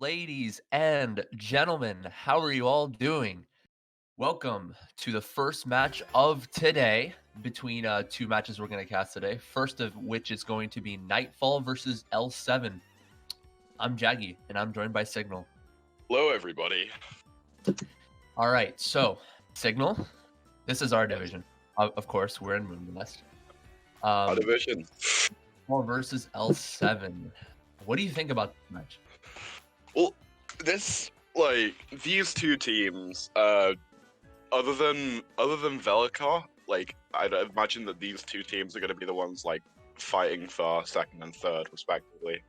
ladies and gentlemen, how are you all doing? Welcome to the first match of today between two matches we're going to cast today. First of which is going to be Nightfall versus L7. I'm Jaggy, and I'm joined by Signal. Hello, everybody. All right, so Signal, this is our division. Of course, we're in Moonview. Our division. Nightfall versus L7. What do you think about this match? Well, these two teams, other than Velikar, I'd imagine that these two teams are going to be the ones, fighting for second and third, respectively.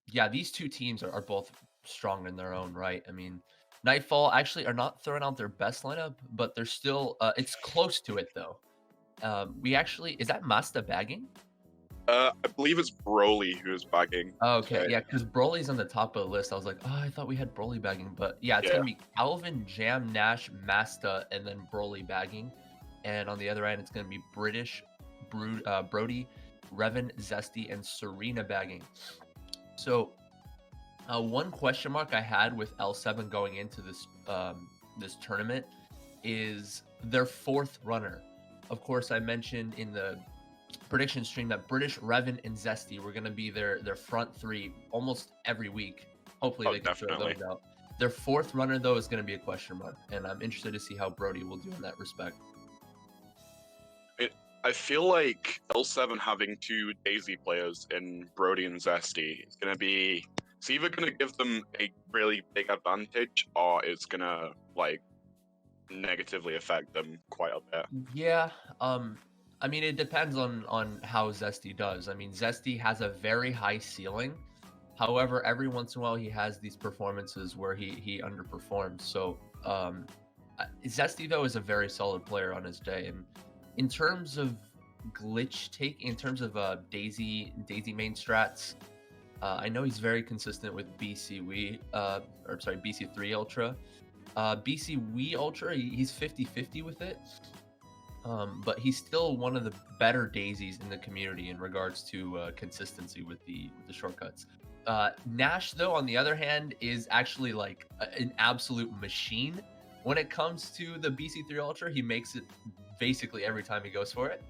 Yeah, these two teams are both strong in their own right. I mean, Nightfall actually are not throwing out their best lineup, but they're still, it's close to it, though. Is that Masta bagging? I believe it's Broly who's bagging. Oh, okay, yeah, because Broly's on the top of the list. I was like, oh, I thought we had Broly bagging, but yeah, it's gonna be Calvin, Jam, Nash, Masta, and then Broly bagging. And on the other end, it's gonna be Brody, Revan, Zesty, and Serena bagging. So, one question mark I had with L7 going into this this tournament is their fourth runner. Of course, I mentioned in the prediction stream that British, Revan, and Zesty were going to be their front three almost every week. Hopefully they can throw those out. Their fourth runner, though, is going to be a question mark, and I'm interested to see how Brody will do in that respect. I feel like L7 having two Daisy players in Brody and Zesty is going to be... It's either going to give them a really big advantage, or it's going to, negatively affect them quite a bit. Yeah, I mean, it depends on how Zesty does. I mean, Zesty has a very high ceiling. However, every once in a while, he has these performances where he underperforms. So, Zesty, though, is a very solid player on his day. And in terms of in terms of Daisy main strats, I know he's very consistent with BC Wii, BC3 Ultra. BC Wii Ultra, he's 50-50 with it. But he's still one of the better Daisies in the community in regards to consistency with the shortcuts. Nash, though, on the other hand, is actually like an absolute machine when it comes to the BC3 Ultra. He makes it basically every time he goes for it.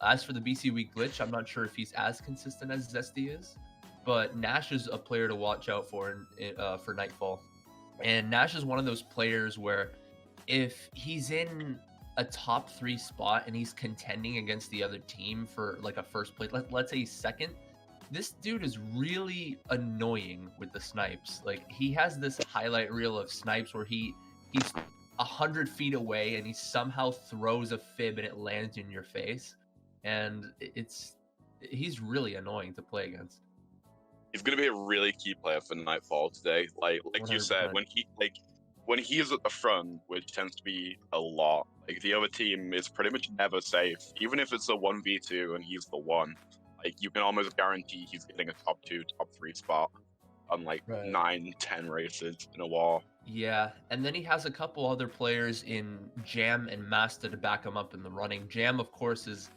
As for the BC Wii glitch, I'm not sure if he's as consistent as Zesty is, but Nash is a player to watch out for for Nightfall. And Nash is one of those players where if he's in a top 3 spot and he's contending against the other team for like a first place, let's say he's second, this dude is really annoying with the snipes. Like, he has this highlight reel of snipes where he's 100 feet away and he somehow throws a fib and it lands in your face, and he's really annoying to play against. He's going to be a really key player for Nightfall today. Like 100%. You said, when he is at the front, which tends to be a lot, the other team is pretty much never safe. Even if it's a 1v2 and he's the one, you can almost guarantee he's getting a top 2, top 3 spot on 9-10 races in a war. Yeah, and then he has a couple other players in Jam and Masta to back him up in the running. Jam, of course, is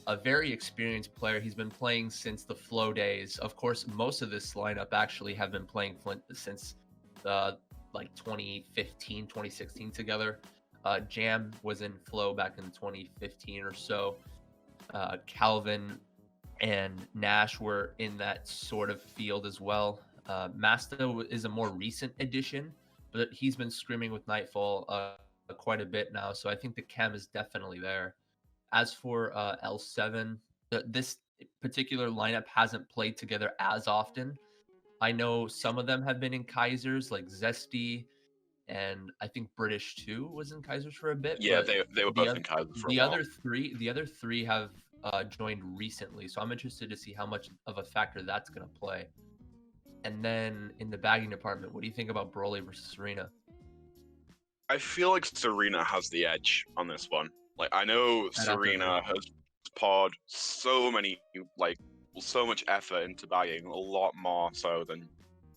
a very experienced player. He's been playing since the Flow days. Of course, most of this lineup actually have been playing Flint since 2015, 2016 together. Jam was in Flow back in 2015 or so. Calvin and Nash were in that sort of field as well. Masta is a more recent addition, but he's been screaming with Nightfall quite a bit now, so I think the chem is definitely there. As for L7, this particular lineup hasn't played together as often. I know some of them have been in Kaisers, like Zesty, and I think British too was in Kaisers for a bit. Yeah, they were both in Kaisers for a while. The other three have joined recently, so I'm interested to see how much of a factor that's going to play. And then in the bagging department, what do you think about Broly versus Serena? I feel like Serena has the edge on this one. I know Serena has poured so much effort into bagging, a lot more so than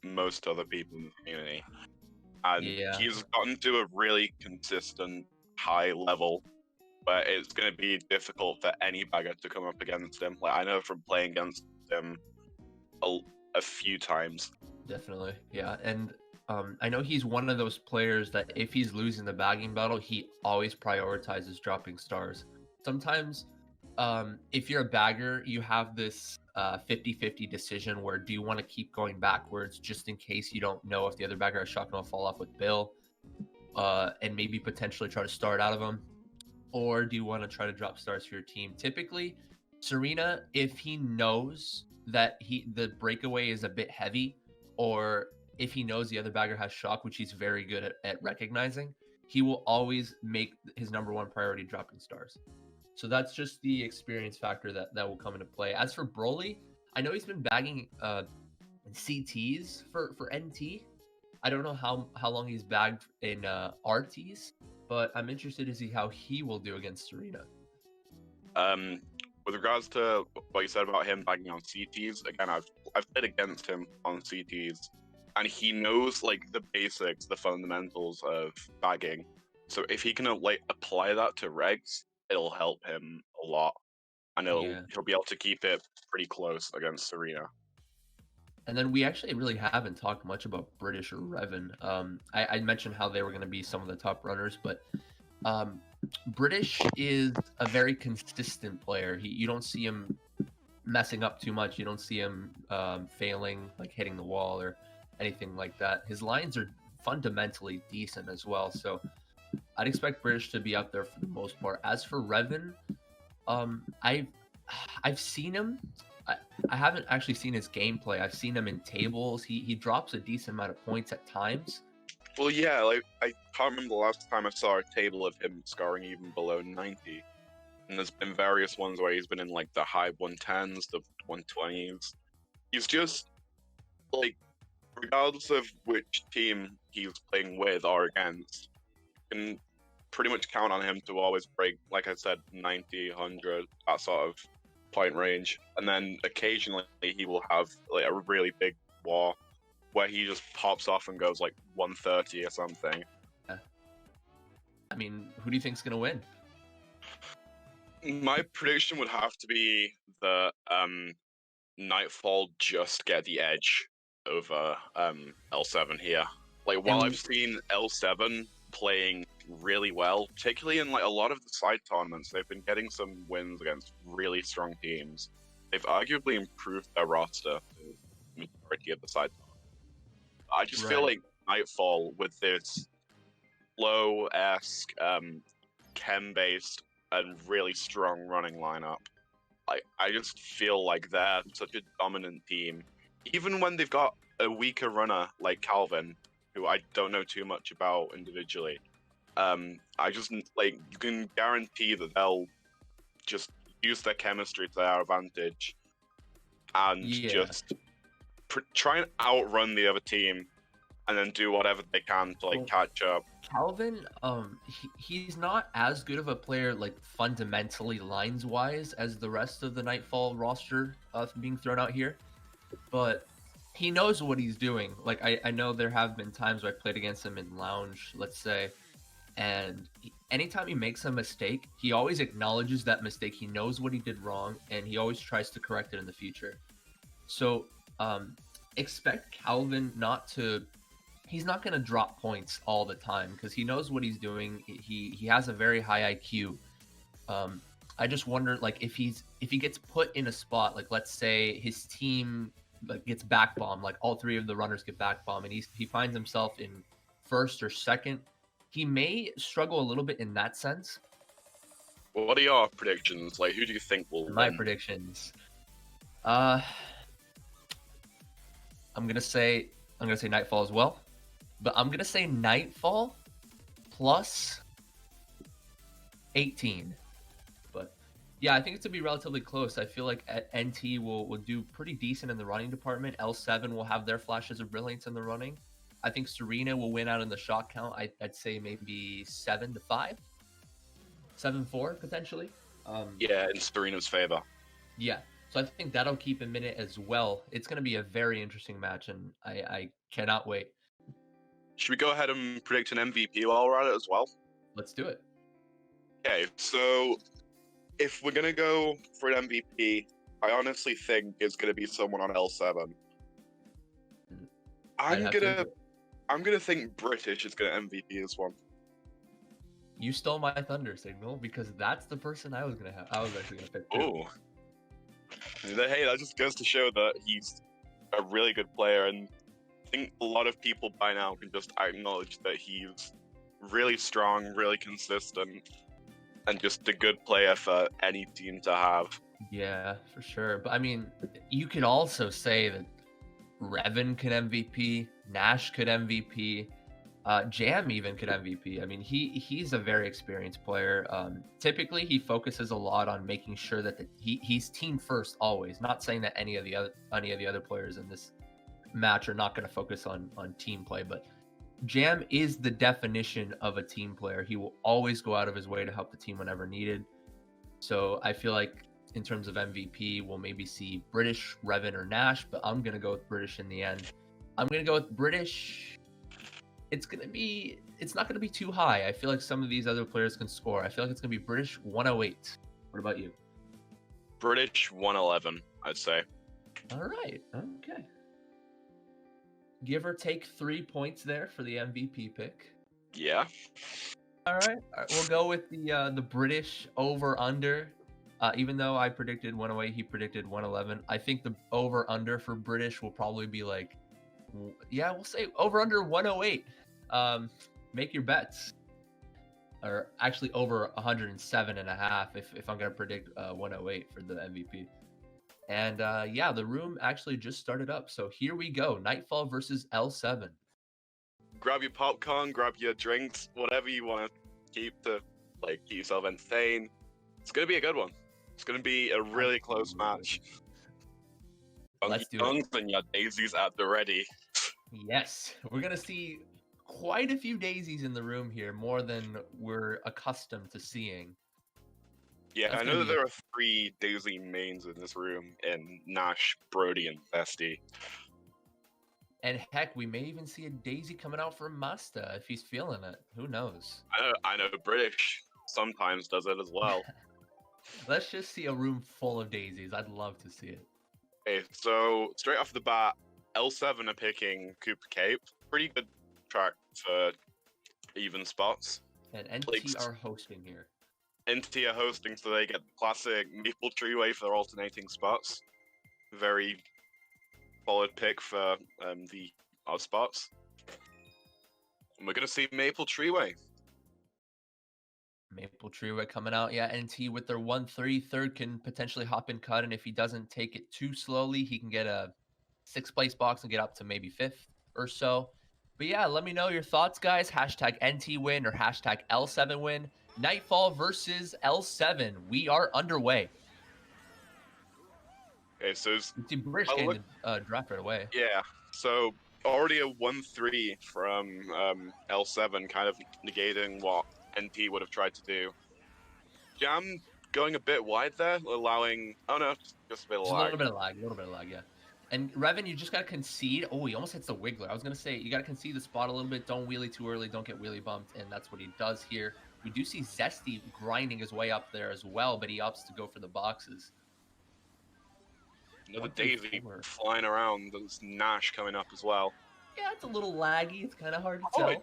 most other people in the community. And he's gotten to a really consistent high level where it's going to be difficult for any bagger to come up against him. I know from playing against him a few times. Definitely. Yeah. And I know he's one of those players that if he's losing the bagging battle, he always prioritizes dropping stars. Sometimes, if you're a bagger, you have this 50-50 decision where do you want to keep going backwards just in case you don't know if the other bagger has shotgun will fall off with Bill, and maybe potentially try to start out of him, or do you want to try to drop stars for your team? Typically, Serena, if he knows that the breakaway is a bit heavy, or if he knows the other bagger has shock, which he's very good at recognizing, he will always make his number one priority dropping stars. So that's just the experience factor that will come into play. As for Broly, I know he's been bagging CTs for NT. I don't know how long he's bagged in RTs, but I'm interested to see how he will do against Serena. With regards to what you said about him bagging on CTs, again, I've played against him on CTs, and he knows like the basics, the fundamentals of bagging. So if he can like apply that to regs, it'll help him a lot, and he'll be able to keep it pretty close against Serena. And then we actually really haven't talked much about British or Revan. I mentioned how they were going to be some of the top runners, but British is a very consistent player. You don't see him messing up too much. You don't see him failing, like hitting the wall or anything like that. His lines are fundamentally decent as well, so I'd expect British to be up there for the most part. As for Revan, I've seen him. I haven't actually seen his gameplay. I've seen him in tables. He drops a decent amount of points at times. Well, yeah, like I can't remember the last time I saw a table of him scoring even below 90. And there's been various ones where he's been in like the high 110s, the 120s. He's just like, regardless of which team he's playing with or against, you can pretty much count on him to always break, like I said, 90, 100, that sort of point range. And then occasionally he will have like a really big war where he just pops off and goes like 130 or something. Yeah. I mean, who do you think's gonna win? My prediction would have to be that Nightfall just get the edge over L7 here. Like while I've seen L7 playing really well, particularly in like a lot of the side tournaments, they've been getting some wins against really strong teams. They've arguably improved their roster to the majority of the side tournaments. I just feel like Nightfall with this low-esque, chem-based and really strong running lineup, I just feel like they're such a dominant team. Even when they've got a weaker runner like Calvin, who I don't know too much about individually, I just like you can guarantee that they'll just use their chemistry to their advantage and just try and outrun the other team, and then do whatever they can to like catch up. Calvin, he's not as good of a player like fundamentally lines wise as the rest of the Nightfall roster being thrown out here, but he knows what he's doing. Like I know there have been times where I played against him in lounge, let's say, and anytime he makes a mistake, he always acknowledges that mistake. He knows what he did wrong, and he always tries to correct it in the future. So expect Calvin he's not going to drop points all the time because he knows what he's doing. He has a very high IQ. I just wonder, like, if he gets put in a spot, like let's say his team like gets back bombed, like all three of the runners get back bombed, and he finds himself in first or second, he may struggle a little bit in that sense. Well, what are your predictions? Like, who do you think will win? My predictions. I'm gonna say Nightfall as well, but I'm gonna say Nightfall plus 18. But yeah, I think it's gonna be relatively close. I feel like NT will do pretty decent in the running department. L7 will have their flashes of brilliance in the running. I think Serena will win out in the shot count. I'd say maybe 7-5, 7-4 potentially. Yeah, in Serena's favor. Yeah. So I think that'll keep him in it as well. It's going to be a very interesting match, and I cannot wait. Should we go ahead and predict an MVP while we're at it as well? Let's do it. Okay, so if we're going to go for an MVP, I honestly think it's going to be someone on L7. I'd I'm have gonna to. I'm gonna think British is gonna MVP this one. You stole my thunder signal because that's the person I was gonna have. I was actually gonna pick too. Oh, hey, that just goes to show that he's a really good player, and I think a lot of people by now can just acknowledge that he's really strong, really consistent, and just a good player for any team to have. Yeah, for sure. But I mean, you could also say that Revan could MVP, Nash could MVP, Jam even could MVP. I mean, he's a very experienced player. Typically, he focuses a lot on making sure that he's team first always. Not saying that any of the other players in this match are not going to focus on team play, but Jam is the definition of a team player. He will always go out of his way to help the team whenever needed. So I feel like in terms of MVP, we'll maybe see British, Revan, or Nash, but I'm gonna go with British in the end. I'm gonna go with British. It's not gonna be too high. I feel like some of these other players can score. I feel like it's gonna be British 108. What about you? British 111, I'd say. All right. Okay. Give or take 3 points there for the MVP pick. Yeah. All right. We'll go with the British over under. Even though I predicted 108, he predicted 111. I think the over under for British will probably be like, yeah, we'll say over under 108. Make your bets, or actually over 107.5 if I'm gonna predict 108 for the MVP. And yeah, the room actually just started up, so here we go. Nightfall versus L7. Grab your popcorn, grab your drinks, whatever you want to keep to keep yourself entertained. It's gonna be a good one. It's gonna be a really close match. Let's do it. And your daisies at the ready. Yes, we're gonna see quite a few daisies in the room here, more than we're accustomed to seeing. Yeah, I know that there are 3 daisy mains in this room, in Nash, Brody, and Bestie. And heck, we may even see a daisy coming out for Masta if he's feeling it. Who knows? I know British sometimes does it as well. Let's just see a room full of daisies. I'd love to see it. Okay, so straight off the bat, L7 are picking Koopa Cape. Pretty good track for even spots. And NT are hosting here. NT are hosting, so they get the classic Maple Treeway for their alternating spots. Very solid pick for the odd spots. And we're going to see Maple Treeway. Maple Treeway coming out. Yeah, NT with their 1-3 third can potentially hop in cut, and if he doesn't take it too slowly, he can get a 6th place box and get up to maybe 5th or so. But yeah, let me know your thoughts, guys. Hashtag NT win or hashtag L7 win. Nightfall versus L7. We are underway. Okay, so British getting the draft right away. Yeah, so already a 1-3 from L7, kind of negating what NT would have tried to do. Jam going a bit wide there, allowing... Oh no, just a bit of lag. A little bit of lag, yeah. And Revan, you just got to concede. Oh, he almost hits the Wiggler. I was going to say, you got to concede the spot a little bit. Don't wheelie too early. Don't get wheelie bumped. And that's what he does here. We do see Zesty grinding his way up there as well, but he opts to go for the boxes. Another daisy flying around. There's Nash coming up as well. Yeah, it's a little laggy. It's kind of hard to tell. I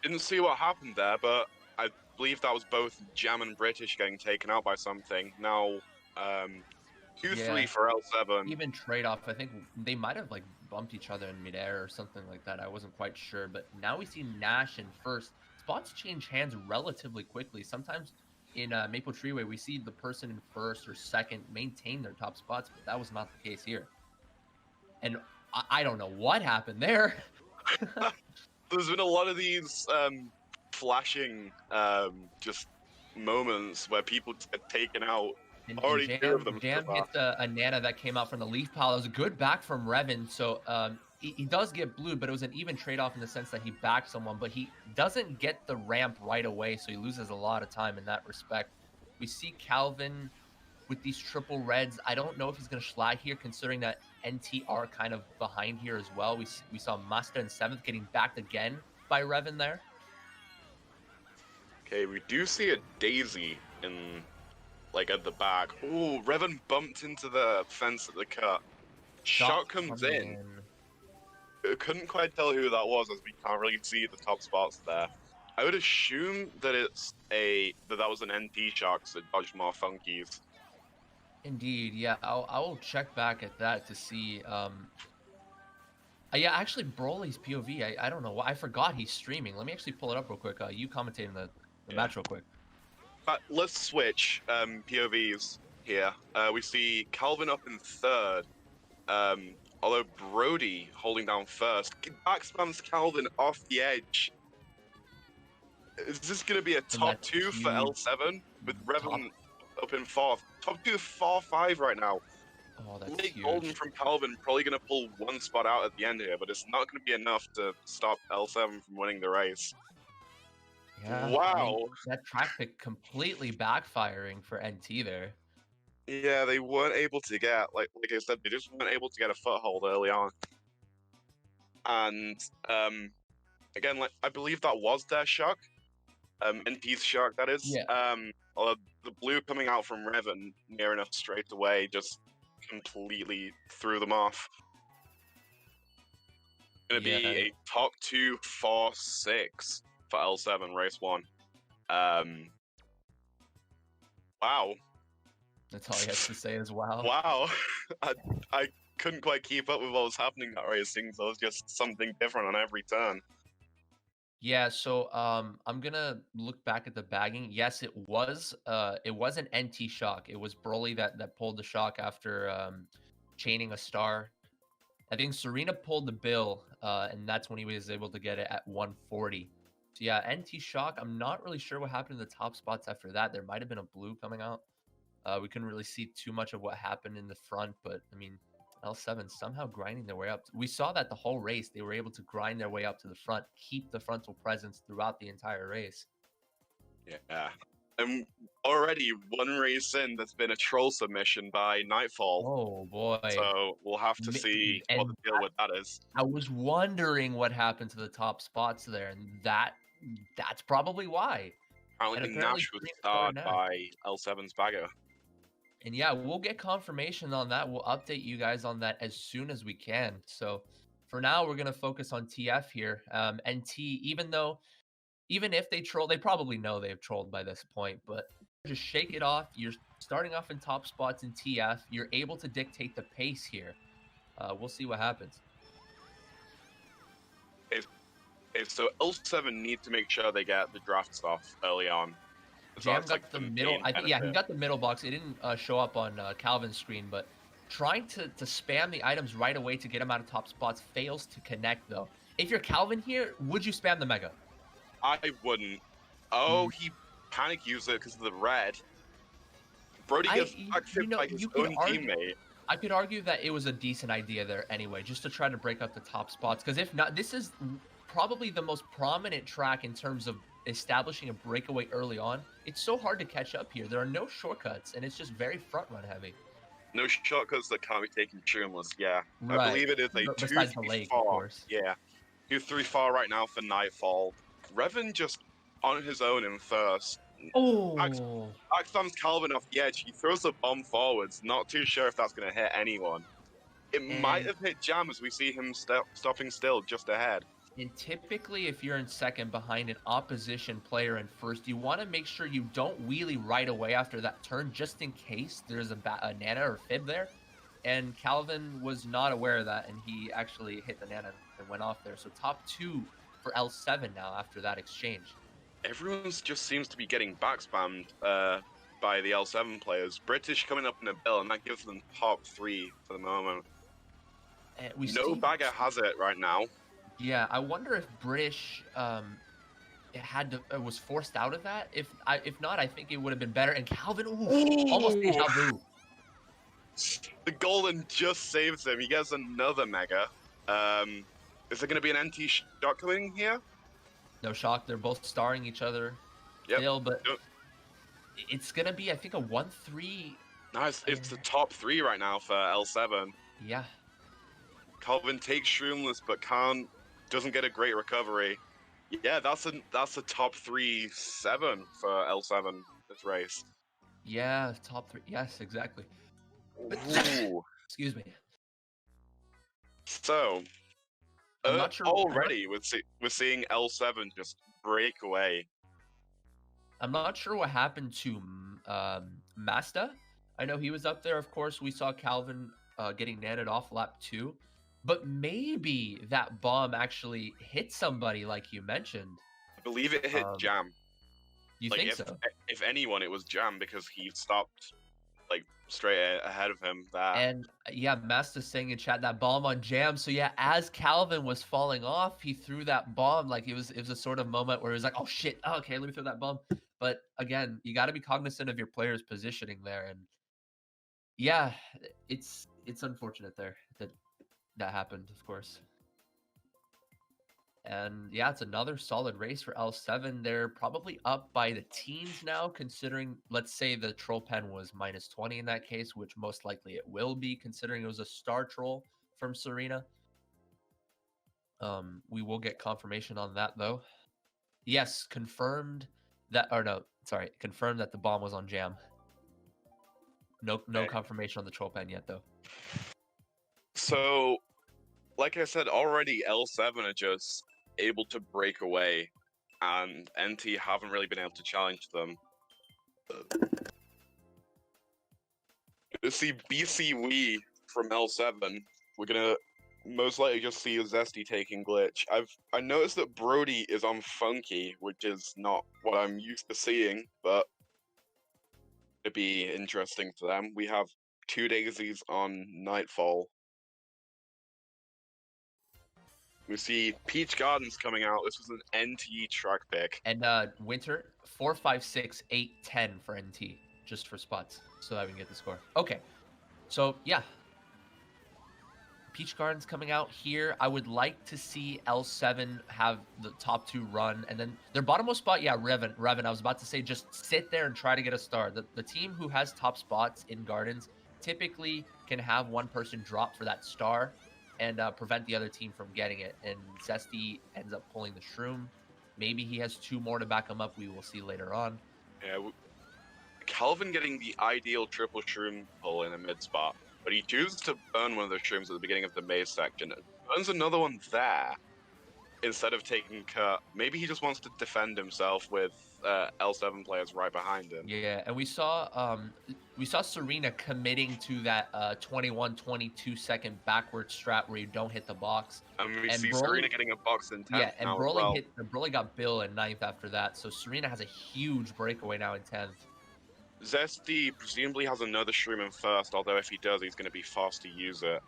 didn't see what happened there, but I believe that was both Jam and British getting taken out by something. Now, 2-3 for L7. Even trade-off, I think they might have bumped each other in midair or something like that. I wasn't quite sure, but now we see Nash in first. Spots change hands relatively quickly. Sometimes in Maple Treeway, we see the person in first or second maintain their top spots, but that was not the case here. And I don't know what happened there. There's been a lot of these flashing just moments where people get taken out. Already two of them. Jam hit a Nana that came out from the leaf pile. It was a good back from Revan, so he does get blued, but it was an even trade-off in the sense that he backed someone, but he doesn't get the ramp right away, so he loses a lot of time in that respect. We see Calvin with these triple reds. I don't know if he's going to schlag here, considering that NT are kind of behind here as well. We saw Masta in 7th getting backed again by Revan there. Okay, we do see a daisy in... at the back. Ooh, Revan bumped into the fence at the cut. Shot comes in. couldn't quite tell who that was, as we can't really see the top spots there. I would assume that that was an NT shark, so it dodged more funkies. Indeed, yeah. I'll check back at that to see. Yeah, actually, Broly's POV. I don't know why I forgot he's streaming. Let me actually pull it up real quick. You commentating the match real quick. Let's switch POVs here. We see Calvin up in third. Although Brody holding down first. Backspams Calvin off the edge. Is this going to be a top 2 for L7 with Revan up in fourth? Top 2 4-5 right now. Oh, that's Late huge. golden from Calvin, probably going to pull one spot out at the end here, but it's not going to be enough to stop L7 from winning the race. Yeah, wow. I mean, that track pick completely backfiring for NT there. Yeah, they weren't able to get, like I said, they just weren't able to get a foothold early on. And again, like I believe that was their shock. NT's shock, that is. Yeah. The blue coming out from Revan near enough straight away just completely threw them off. Gonna be a top 2 4-6 for L7 race 1. Wow. That's all he has to say is wow. Wow. I couldn't quite keep up with what was happening that racing, so it was just something different on every turn. Yeah, so I'm gonna look back at the bagging. Yes, it was an NT shock. It was Broly that pulled the shock after chaining a star. I think Serena pulled the bill, and that's when he was able to get it at 140. So yeah, NT shock. I'm not really sure what happened in the top spots after that. There might have been a blue coming out. We couldn't really see too much of what happened in the front, but I mean, L7 somehow grinding their way up. We saw that the whole race, they were able to grind their way up to the front, keep the frontal presence throughout the entire race. Yeah. And already one race in, there's been a troll submission by Nightfall. Oh boy. So we'll have to see what the deal with that is. I was wondering what happened to the top spots there, and that's probably why. Apparently Nash was starred by L7's bagger. And yeah, we'll get confirmation on that. We'll update you guys on that as soon as we can. So for now, we're going to focus on TF here. NT, even if they troll, they probably know they've trolled by this point, but just shake it off. You're starting off in top spots in TF. You're able to dictate the pace here. We'll see what happens. Okay, so L7 need to make sure they get the drafts off early on. Jam got the middle. I think, yeah, he got the middle box. It didn't show up on Calvin's screen, but trying to spam the items right away to get him out of top spots fails to connect, though. If you're Calvin here, would you spam the mega? I wouldn't. Oh, he panic used it because of the red. Brody gets backflipped by his own teammate. I could argue that it was a decent idea there anyway, just to try to break up the top spots. Because if not, this is probably the most prominent track in terms of establishing a breakaway early on. It's so hard to catch up here. There are no shortcuts, and it's just very front run heavy. No shortcuts that can't be taken tuneless, yeah. Right. I believe it is a 2-3-4. Yeah. 2-3-4 right now for Nightfall. Revan just on his own in first. Oh. Backspams Calvin off the edge. He throws a bomb forwards. Not too sure if that's going to hit anyone. It might have hit Jam as we see him stopping still just ahead. And typically, if you're in second behind an opposition player in first, you want to make sure you don't wheelie right away after that turn, just in case there's a Nana or Fib there. And Calvin was not aware of that, and he actually hit the Nana and went off there. So top 2 for L7 now after that exchange. Everyone just seems to be getting backspammed by the L7 players. British coming up in a bill, and that gives them top 3 for the moment. No bagger has it right now. Yeah, I wonder if British was forced out of that. If not, I think it would have been better. And Calvin, almost deja vu. The golden just saves him. He gets another mega. Is there going to be an NT shot coming here? No shock. They're both starring each other. Yep. Still, but it's going to be, I think, a 1-3. No, it's the top 3 right now for L7. Yeah. Calvin takes Shroomless, but doesn't get a great recovery. Yeah, that's a top 3-7 for L7 this race. Yeah, top 3. Yes, exactly. Ooh. Excuse me. So, I'm not sure. Already, we're seeing L7 just break away. I'm not sure what happened to Masta. I know he was up there. Of course, we saw Calvin getting netted off lap 2. But maybe that bomb actually hit somebody, like you mentioned. I believe it hit Jam. You like, think if, so? If anyone, it was Jam because he stopped like straight ahead of him there. And yeah, Master's saying in chat that bomb on Jam. So yeah, as Calvin was falling off, he threw that bomb. Like it was a sort of moment where he was like, oh shit, okay, let me throw that bomb. But again, you got to be cognizant of your player's positioning there. And yeah, it's unfortunate there that happened, of course. And yeah, it's another solid race for L7. They're probably up by the teens now, considering, let's say the troll pen was -20 in that case, which most likely it will be, considering it was a star troll from Serena. We will get confirmation on that, though. Yes, confirmed that, confirmed that the bomb was on Jam. No confirmation on the troll pen yet, though. So, like I said, already L7 are just able to break away, and NT haven't really been able to challenge them. To see BC Wii from L7, we're gonna most likely just see Zesty taking glitch. I noticed that Brody is on Funky, which is not what I'm used to seeing, but it'd be interesting for them. We have 2 daisies on Nightfall. We see Peach Gardens coming out. This was an NT track pick. And Winter, 4, 5, 6, 8, 10 for NT, just for spots, so that we can get the score. Okay, so yeah. Peach Gardens coming out here. I would like to see L7 have the top 2 run, and then their bottommost spot, yeah, Revan. I was about to say, just sit there and try to get a star. The team who has top spots in Gardens typically can have one person drop for that star and prevent the other team from getting it. And Zesty ends up pulling the Shroom. Maybe he has 2 more to back him up. We will see later on. Yeah, Calvin getting the ideal triple Shroom pull in a mid spot, but he chooses to burn one of the Shrooms at the beginning of the maze section. Burns another one there instead of taking Kurt. Maybe he just wants to defend himself with L7 players right behind him. Yeah, and we saw Serena committing to that 21-22 second backward strat where you don't hit the box. And we see Broly, Serena getting a box in 10th. Yeah, and Broly got Bill in 9th after that, so Serena has a huge breakaway now in 10th. Zesty presumably has another Shroom in first, although if he does, he's going to be fast to use it.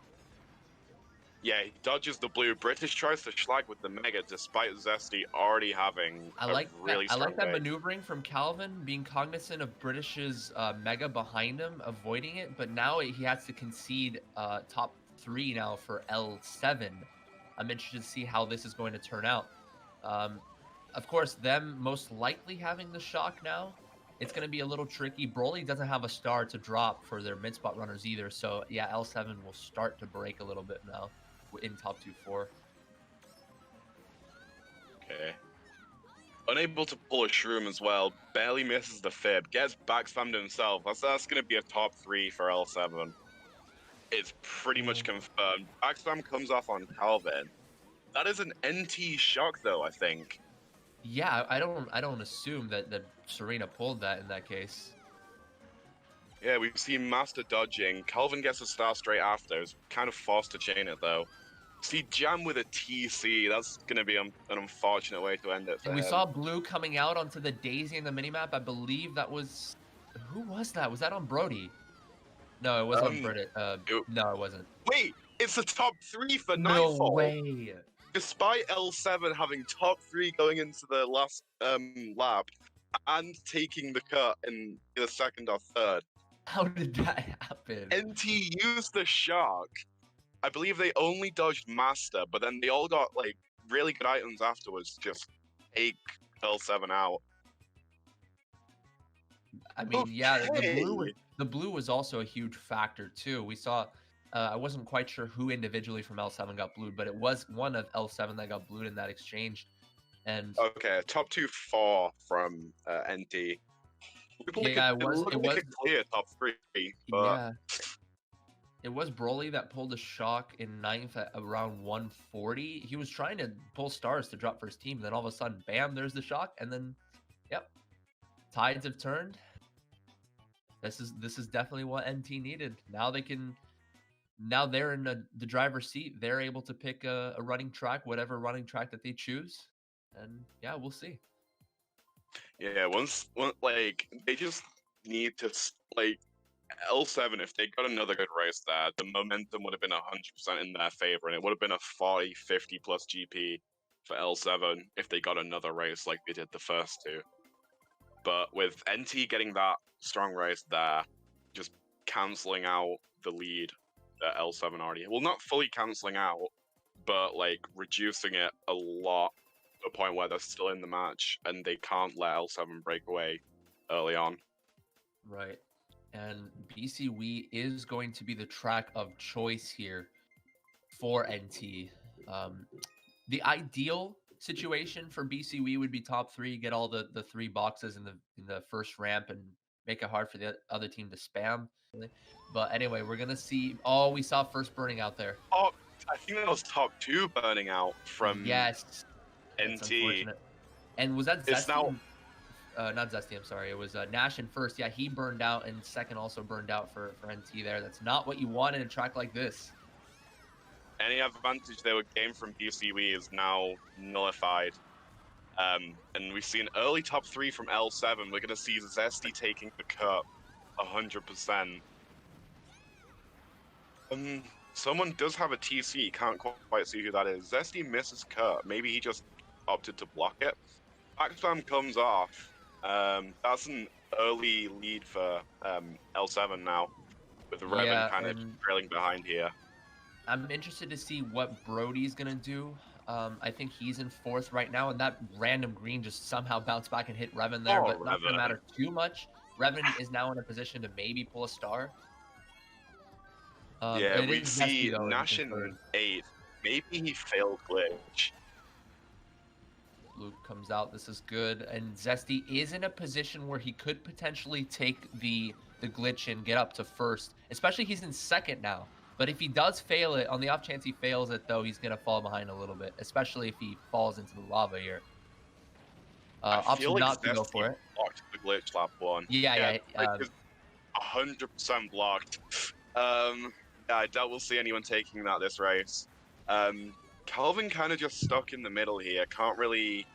Yeah, he dodges the blue. British tries to schlag with the Mega, despite Zesty already having I like that way. maneuvering from Calvin, being cognizant of British's Mega behind him, avoiding it, but now he has to concede top 3 now for L7. I'm interested to see how this is going to turn out. Of course, them most likely having the shock now, it's going to be a little tricky. Broly doesn't have a star to drop for their mid-spot runners either, so yeah, L7 will start to break a little bit now in top 2-4. Okay. Unable to pull a Shroom as well, barely misses the fib, gets back spammed himself. That's going to be a top 3 for L7. It's pretty much confirmed. Back spam comes off on Calvin. That is an NT shock though, I think. Yeah, I don't assume that Serena pulled that in that case. Yeah, we've seen Master dodging. Calvin gets a star straight after. It's kind of forced to chain it though. See Jam with a TC. That's gonna be an unfortunate way to end it. And we saw Blue coming out onto the Daisy in the minimap. I believe that was, who was that? Was that on Brody? No, it wasn't on Brody. No, it wasn't. Wait, it's the top 3 for Nightfall. No way. Despite L7 having top 3 going into the last lap and taking the cut in the second or third. How did that happen? NT used the shock. I believe they only dodged Master, but then they all got like really good items afterwards. Just take L7 out. I mean, yeah, the blue was also a huge factor too. We saw. I wasn't quite sure who individually from L7 got blued, but it was one of L7 that got blued in that exchange. And okay, top 2-4 from NT. Yeah, it was clear top 3. But... Yeah. It was Broly that pulled a shock in ninth at around 140. He was trying to pull stars to drop for his team. And then all of a sudden, bam, there's the shock. And then, yep, tides have turned. This is definitely what NT needed. Now they can. Now they're in the driver's seat. They're able to pick a running track, whatever running track that they choose. And yeah, we'll see. Yeah, once like they just need to like L7. If they got another good race there, the momentum would have been 100% in their favor, and it would have been a 40, 50 plus GP for L7 if they got another race like they did the first two. But with NT getting that strong race there, just cancelling out the lead that L7 already, well, not fully cancelling out, but like reducing it a lot to a point where they're still in the match and they can't let L7 break away early on. Right. And BC Wii is going to be the track of choice here for NT. The ideal situation for BC Wii would be top 3, get all the 3 boxes in the first ramp and make it hard for the other team to spam. But anyway, we're gonna see. Oh, we saw first burning out there. Oh, I think that was top 2 burning out from yes NT. And was that Zesty? It's now not Zesty, I'm sorry. It was Nash in first. Yeah, he burned out, and second also burned out for NT there. That's not what you want in a track like this. Any advantage they would gain from BCW is now nullified. And we see an early top 3 from L7. We're going to see Zesty taking the cut 100%. Someone does have a TC, can't quite see who that is. Zesty misses cut. Maybe he just opted to block it. Back spam comes off. That's an early lead for L7 now, with Revan kind of trailing behind here. I'm interested to see what Brody's going to do. I think he's in 4th right now, and that random green just somehow bounced back and hit Revan there, but not going to matter too much. Revan is now in a position to maybe pull a star. Yeah, we see Nash in 8th. Maybe he failed glitch. Luke comes out. This is good. And Zesty is in a position where he could potentially take the glitch and get up to 1st. Especially he's in 2nd now. But if he does fail it, on the off chance he fails it, though, he's going to fall behind a little bit. Especially if he falls into the lava here. Option not to go for it. Blocked the glitch lap 1. Yeah. 100% blocked. I doubt we'll see anyone taking that this race. Calvin kind of just stuck in the middle here. Can't really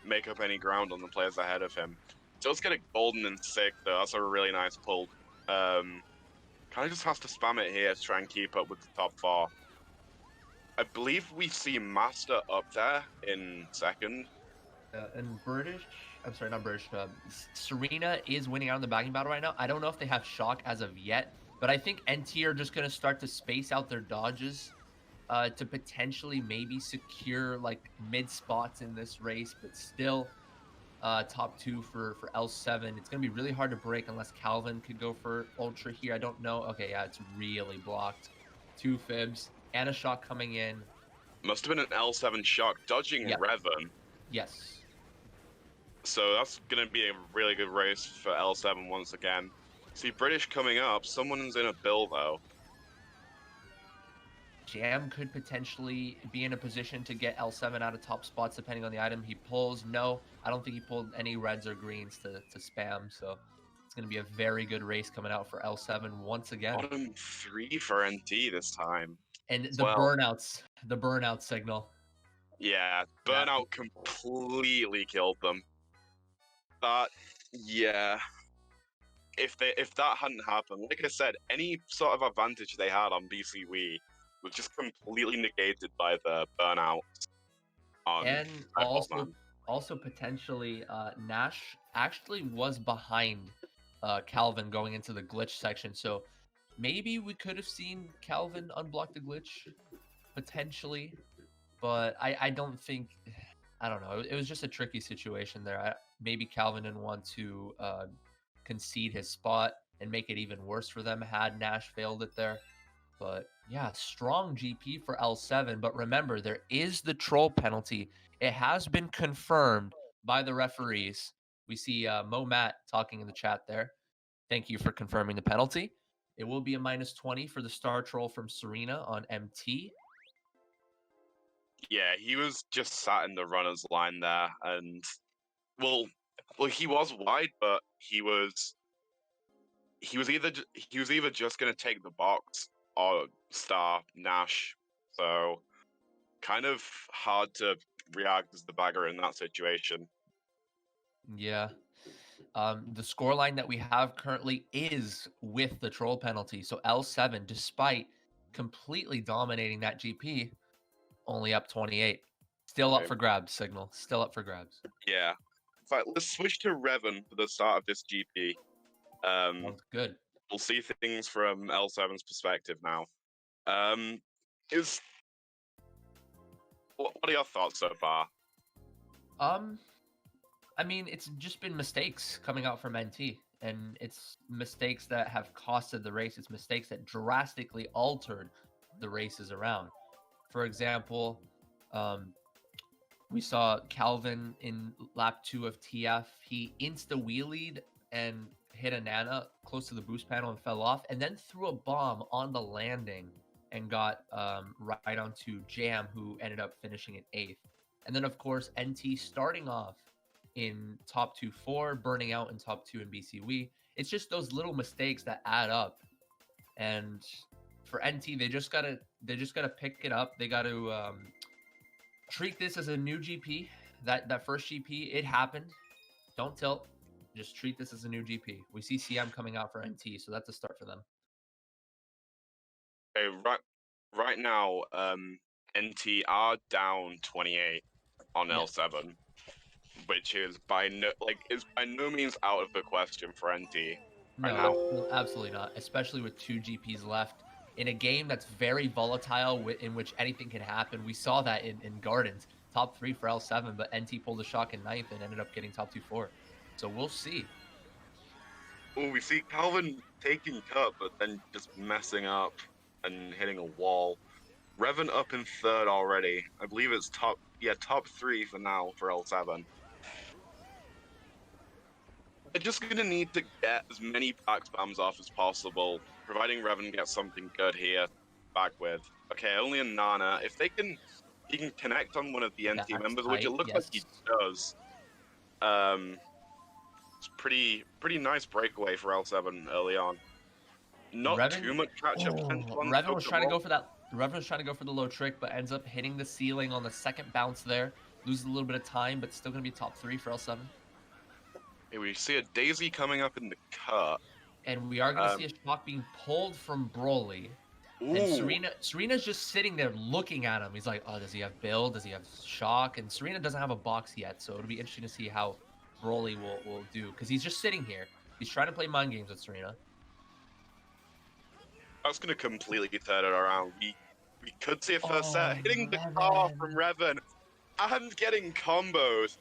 make up any ground on the players ahead of him. Does get a golden in 6th, though. That's a really nice pull. Kind of just has to spam it here to try and keep up with the top 4. I believe we see Master up there in 2nd. And Serena is winning out in the bagging battle right now. I don't know if they have shock as of yet, but I think NT are just going to start to space out their dodges to potentially maybe secure like mid spots in this race, but still top 2 for L7. It's going to be really hard to break unless Calvin could go for Ultra here. I don't know. Okay, yeah, it's really blocked. 2 fibs and a shock coming in. Must have been an L7 shock dodging Revan. Yes. So that's going to be a really good race for L7 once again. See British coming up. Someone's in a bill though. Jam could potentially be in a position to get L7 out of top spots depending on the item he pulls. No, I don't think he pulled any reds or greens to spam, so it's going to be a very good race coming out for L7 once again. Bottom 3 for NT this time. And the burnout signal. Yeah, burnout completely killed them. Yeah. If that hadn't happened, like I said, any sort of advantage they had on BC Wii was just completely negated by the burnout. And also potentially, Nash actually was behind Calvin going into the glitch section, so maybe we could have seen Calvin unblock the glitch, potentially, but I don't think, I don't know, it was just a tricky situation there. Maybe Calvin didn't want to concede his spot and make it even worse for them had Nash failed it there. But yeah, strong GP for L7. But remember, there is the troll penalty. It has been confirmed by the referees. We see Mo Matt talking in the chat there. Thank you for confirming the penalty. It will be a -20 for the Star Troll from Serena on MT. Yeah, he was just sat in the runner's line there, and well, he was wide, but he was either just gonna take the box or star Nash. So kind of hard to react as the bagger in that situation. Yeah. The scoreline that we have currently is with the troll penalty. So L7, despite completely dominating that GP, only up 28. Still up Okay. for grabs, Signal. Still up for grabs. Yeah. In fact, let's switch to Revan for the start of this GP. Sounds good. We'll see things from L7's perspective now. Is what are your thoughts so far? I mean, it's just been mistakes coming out from NT, and it's mistakes that have costed the race. It's mistakes that drastically altered the races around. For example, we saw Calvin in lap 2 of TF. He insta-wheelied and hit a Nana close to the boost panel and fell off, and then threw a bomb on the landing and got right onto Jam, who ended up finishing in 8th. And then, of course, NT starting off in top 2-4, burning out in top 2 in BC Wii. It's just those little mistakes that add up. And for NT, they just gotta pick it up. They gotta treat this as a new GP. That first GP, it happened. Don't tilt. Just treat this as a new GP. We see CM coming out for NT, so that's a start for them. Okay, right now, NT are down 28 on L7, which is by no means out of the question for NT right now. No, absolutely not. Especially with 2 GPs left in a game that's very volatile, in which anything can happen. We saw that in Gardens, top 3 for L7, but NT pulled a shock in 9th and ended up getting top 2-4. So we'll see. Oh, we see Calvin taking cut, but then just messing up and hitting a wall. Revan up in 3rd already. I believe it's top 3 for now for L7. They're just gonna need to get as many back spams off as possible, providing Revan gets something good here back with. Okay, only a Nana. If he can connect on one of the NT members, which it looks like he does. It's pretty nice breakaway for L7 early on. Not too much catch-up potential. Revan was trying to go for that. Revan was trying to go for the low trick, but ends up hitting the ceiling on the second bounce there. Loses a little bit of time, but still going to be top 3 for L7. Okay, we see a Daisy coming up in the cut. And we are going to see a shot being pulled from Broly. Ooh. And Serena's just sitting there looking at him. He's like, oh, does he have build? Does he have shock? And Serena doesn't have a box yet, so it'll be interesting to see how Broly will do. Because he's just sitting here. He's trying to play mind games with Serena. I was going to completely turn it around. We could see a first set hitting the car from Revan and getting combos.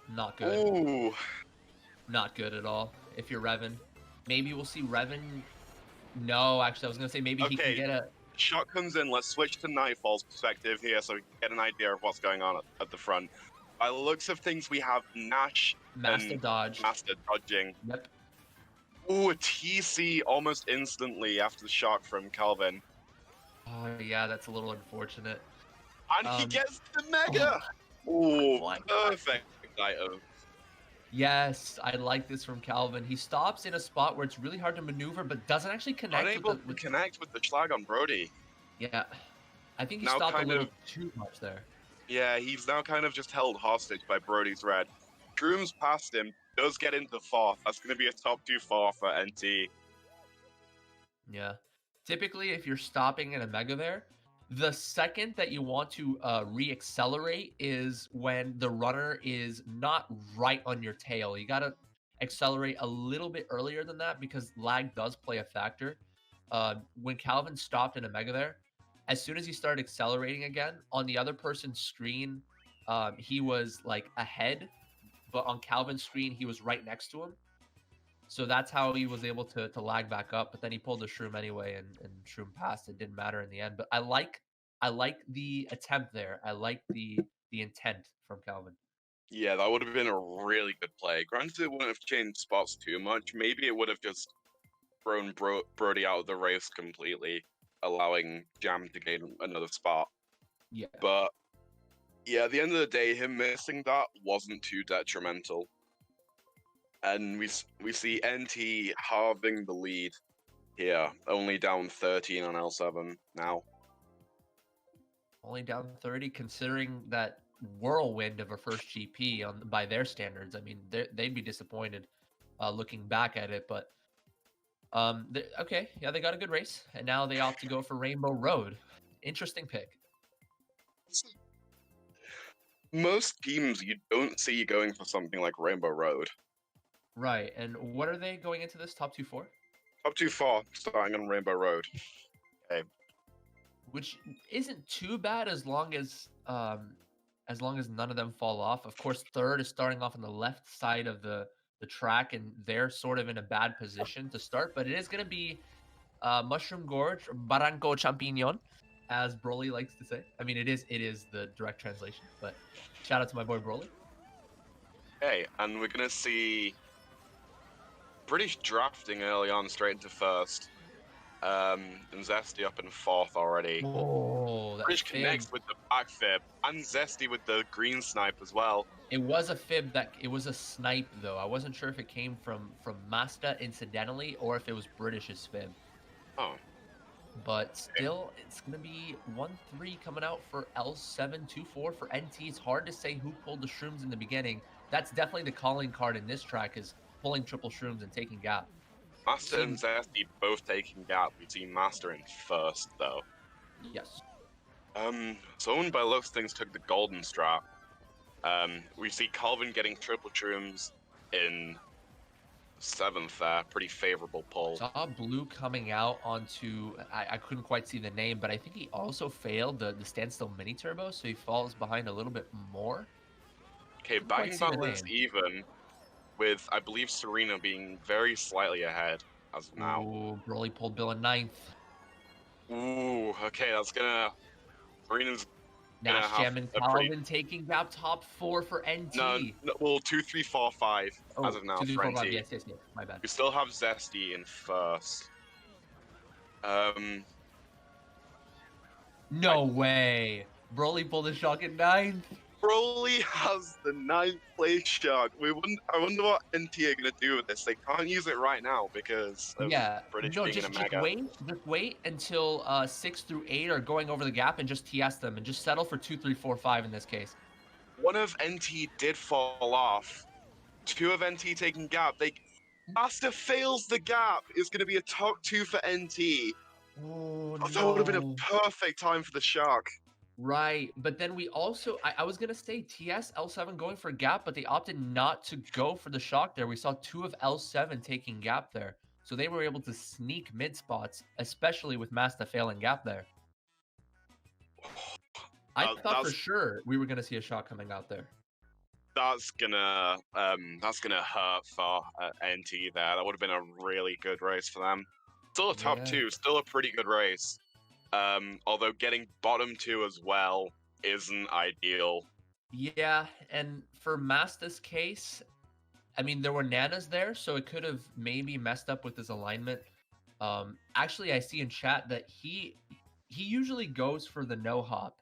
Not good. Ooh. Not good at all. If you're Revan. Maybe we'll see Revan. No, actually, I was going to say maybe he can get a... Shot comes in. Let's switch to Nightfall's perspective here so we can get an idea of what's going on at the front. By the looks of things, we have Nash Master dodge. Master dodging. Yep. Ooh, a TC almost instantly after the shock from Calvin. Oh, yeah, that's a little unfortunate. And he gets the Mega! Ooh, perfect item. Yes, I like this from Calvin. He stops in a spot where it's really hard to maneuver, but doesn't actually connect. Unable to connect with the Schlag on Brody. Yeah, I think he stopped a little too much there. Yeah, he's now kind of just held hostage by Brody's red. Droom's past him, does get into 4th. That's going to be a top 2-4 for NT. Yeah. Typically, if you're stopping in a Mega there, the second that you want to re-accelerate is when the runner is not right on your tail. You got to accelerate a little bit earlier than that because lag does play a factor. When Calvin stopped in a Mega there, as soon as he started accelerating again, on the other person's screen, he was like ahead, but on Calvin's screen, he was right next to him. So that's how he was able to lag back up. But then he pulled the Shroom anyway, and Shroom passed. It didn't matter in the end. But I like the attempt there. I like the intent from Calvin. Yeah, that would have been a really good play. Granted, it wouldn't have changed spots too much. Maybe it would have just thrown Brody out of the race completely, allowing Jam to gain another spot. Yeah. But yeah, at the end of the day, him missing that wasn't too detrimental. And we see NT halving the lead here, only down 13 on L7 now. Only down 30, considering that whirlwind of a first GP by their standards. I mean, they'd be disappointed looking back at it. But okay, yeah, they got a good race, and now they opt to go for Rainbow Road. Interesting pick. Most teams you don't see going for something like Rainbow Road. Right, and what are they going into this top 2-4? Top 2-4, starting on Rainbow Road. Okay. Which isn't too bad as long as none of them fall off. Of course, third is starting off on the left side of the track, and they're sort of in a bad position to start. But it is going to be Mushroom Gorge, Barranco Champignon, as Broly likes to say. I mean, it is the direct translation, but shout out to my boy Broly. Okay, and we're going to see British drafting early on straight into first. And Zesty up in fourth already. Oh, that British fib. connects with the back fib, and Zesty with the green snipe as well. It was a fib it was a snipe though. I wasn't sure if it came from Masta incidentally or if it was British's fib. Oh. But still, it's going to be 1-3 coming out for L7-2-4 for NT. It's hard to say who pulled the shrooms in the beginning. That's definitely the calling card in this track, is pulling triple shrooms and taking gap. Master and Zesty both taking gap. We see Master in first, though. Yes. Someone by looks things took the golden strap. We see Calvin getting triple shrooms in seventh there. Pretty favorable pull. Saw Blue coming out onto, I couldn't quite see the name, but I think he also failed the standstill mini turbo, so he falls behind a little bit more. Okay, backing battle is even, with I believe Serena being very slightly ahead as of now. Ooh, Broly pulled Bill in ninth. Ooh, okay, that's gonna. Serena's gonna Nash Jam and Calvin taking gap top 4 for NT. No, well, 2, 3, 4, 5 as of now 2, 3, for 4, NT. 5. Yes, my bad. We still have Zesty in first. No way. Broly pulled a shock at 9th. Broly has the 9th place shock. I wonder what NT are gonna do with this. They can't use it right now because of British being in a mega. Just wait until 6 through 8 are going over the gap and just TS them and just settle for 2, 3, 4, 5 in this case. One of NT did fall off. 2 of NT taking gap. Master fails the gap. It's gonna be a top 2 for NT. Oh, that would have been a perfect time for the shark. Right, but then we also, I was going to say TS, L7 going for gap, but they opted not to go for the shock there. We saw 2 of L7 taking gap there. So they were able to sneak mid spots, especially with Masta failing gap there. I thought for sure we were going to see a shock coming out there. That's gonna hurt for NT there. That would have been a really good race for them. Still a top 2, still a pretty good race. Although getting bottom 2 as well isn't ideal. Yeah, and for Masta's case, I mean, there were nanas there, so it could have maybe messed up with his alignment. Actually, I see in chat that he usually goes for the no hop,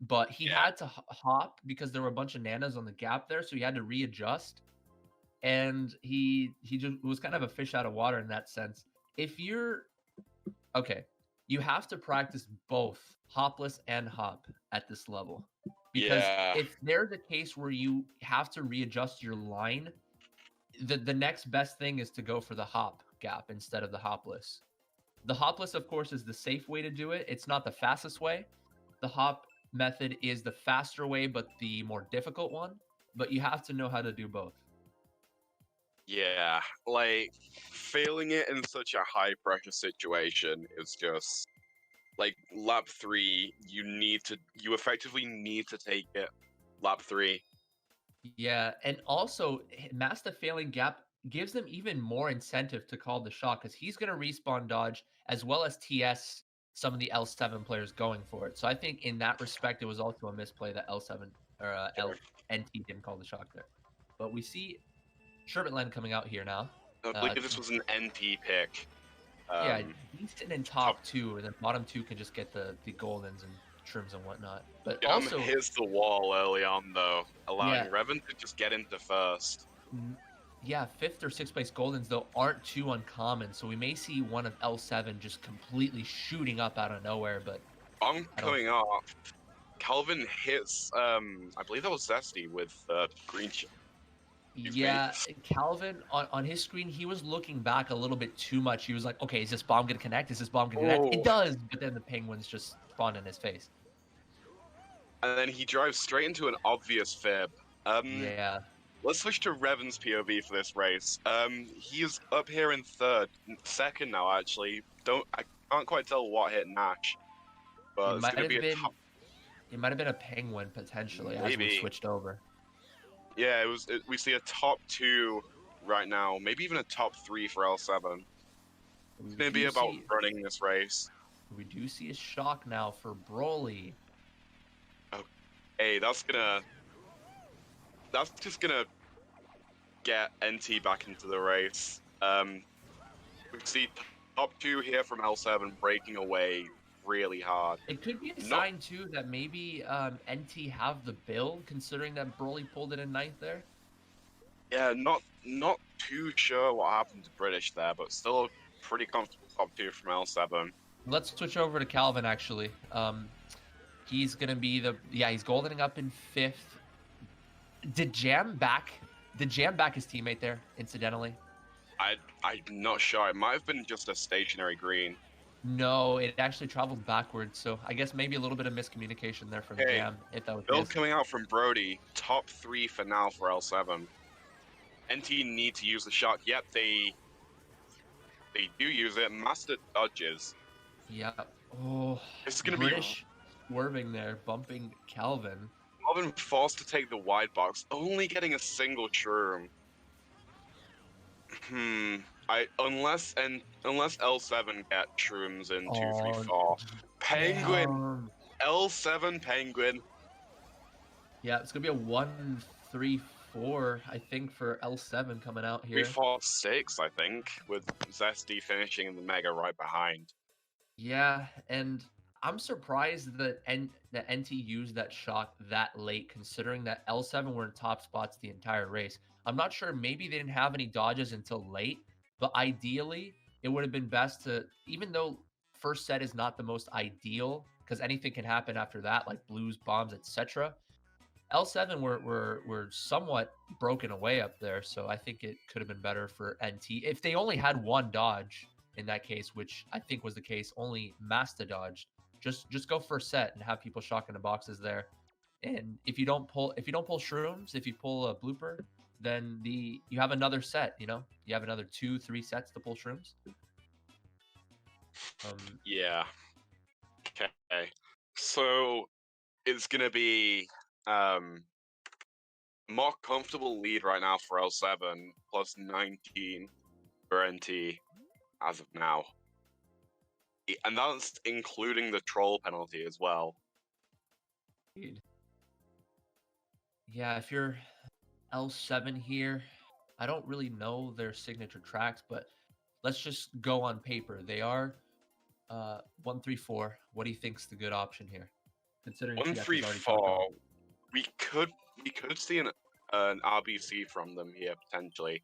but he had to hop because there were a bunch of nanas on the gap there, so he had to readjust, and he just was kind of a fish out of water in that sense. If you're okay. You have to practice both hopless and hop at this level. Because if there's a case where you have to readjust your line, the next best thing is to go for the hop gap instead of the hopless. The hopless, of course, is the safe way to do it. It's not the fastest way. The hop method is the faster way, but the more difficult one. But you have to know how to do both. Yeah, like, failing it in such a high-pressure situation is just, like, lap 3, you effectively need to take it lap 3. Yeah, and also, Masta failing gap gives them even more incentive to call the shot, because he's going to respawn dodge, as well as TS some of the L7 players going for it. So I think in that respect, it was also a misplay that L7, or NT didn't call the shock there. But we see Sherbet Land coming out here now. I believe this was an NT pick. Yeah, decent in top two, and then bottom two can just get the goldens and trims and whatnot. But also, hits the wall early on though, allowing yeah, Revan to just get into first. yeah, fifth or sixth place goldens though aren't too uncommon, so we may see one of L7 just completely shooting up out of nowhere. But I'm coming off. Calvin hits. I believe that was Zesty with green. Yeah, Calvin on his screen, he was looking back a little bit too much. He was like, "Okay, is this bomb gonna connect? Is this bomb gonna connect?" It does, but then the penguins just spawned in his face. And then he drives straight into an obvious fib. Yeah. Let's switch to Revan's POV for this race. He's up here in second now. Actually, I can't quite tell what hit Nash, but it's gonna be a top. It might have been a penguin potentially as we switched over. Yeah, we see a top 2 right now, maybe even a top 3 for L7. It's gonna be about running this race. We do see a shock now for Broly. Hey, that's just gonna get NT back into the race. We see top 2 here from L7 breaking away really hard. It could be a sign too that maybe NT have the build, considering that Broly pulled it in 9th there. Yeah, not too sure what happened to British there, but still a pretty comfortable top 2 from L7. Let's switch over to Calvin actually. He's gonna be he's goldening up in 5th. Did Jam back his teammate there, incidentally? I'm not sure. It might have been just a stationary green. No, it actually traveled backwards, so I guess maybe a little bit of miscommunication there from Jam, if that was build coming out from Brody, top 3 for now for L7. NT need to use the shock. Yep, they do use it. Master dodges. Yeah. Oh, this is gonna British swerving there, bumping Calvin. Calvin forced to take the wide box, only getting a single shroom. Unless L7 get shrooms in 2, 3, 4. Penguin, L7 Penguin. Yeah, it's gonna be a 1, 3, 4, I think, for L7 coming out here. 3, 4, 6, I think, with Zesty finishing in the Mega right behind. Yeah, and I'm surprised that NT used that shock that late, considering that L7 were in top spots the entire race. I'm not sure, maybe they didn't have any dodges until late, but ideally, it would have been best to, even though first set is not the most ideal, because anything can happen after that, like blues, bombs, etc. L7 were somewhat broken away up there, so I think it could have been better for NT. If they only had one dodge in that case, which I think was the case, only Masta dodged, just go first set and have people shock in the boxes there. And if you don't pull shrooms, if you pull a blooper, then you have another set, you have another 2, 3 sets to pull shrooms. Yeah. Okay. So it's gonna be more comfortable lead right now for L7, plus 19 for NT as of now. And that's including the troll penalty as well. Yeah, if you're L7 here, I don't really know their signature tracks, but let's just go on paper. They are 1, 3, 4. What do you think's the good option here? Considering 1, 3, 4, we could see an RBC from them here potentially.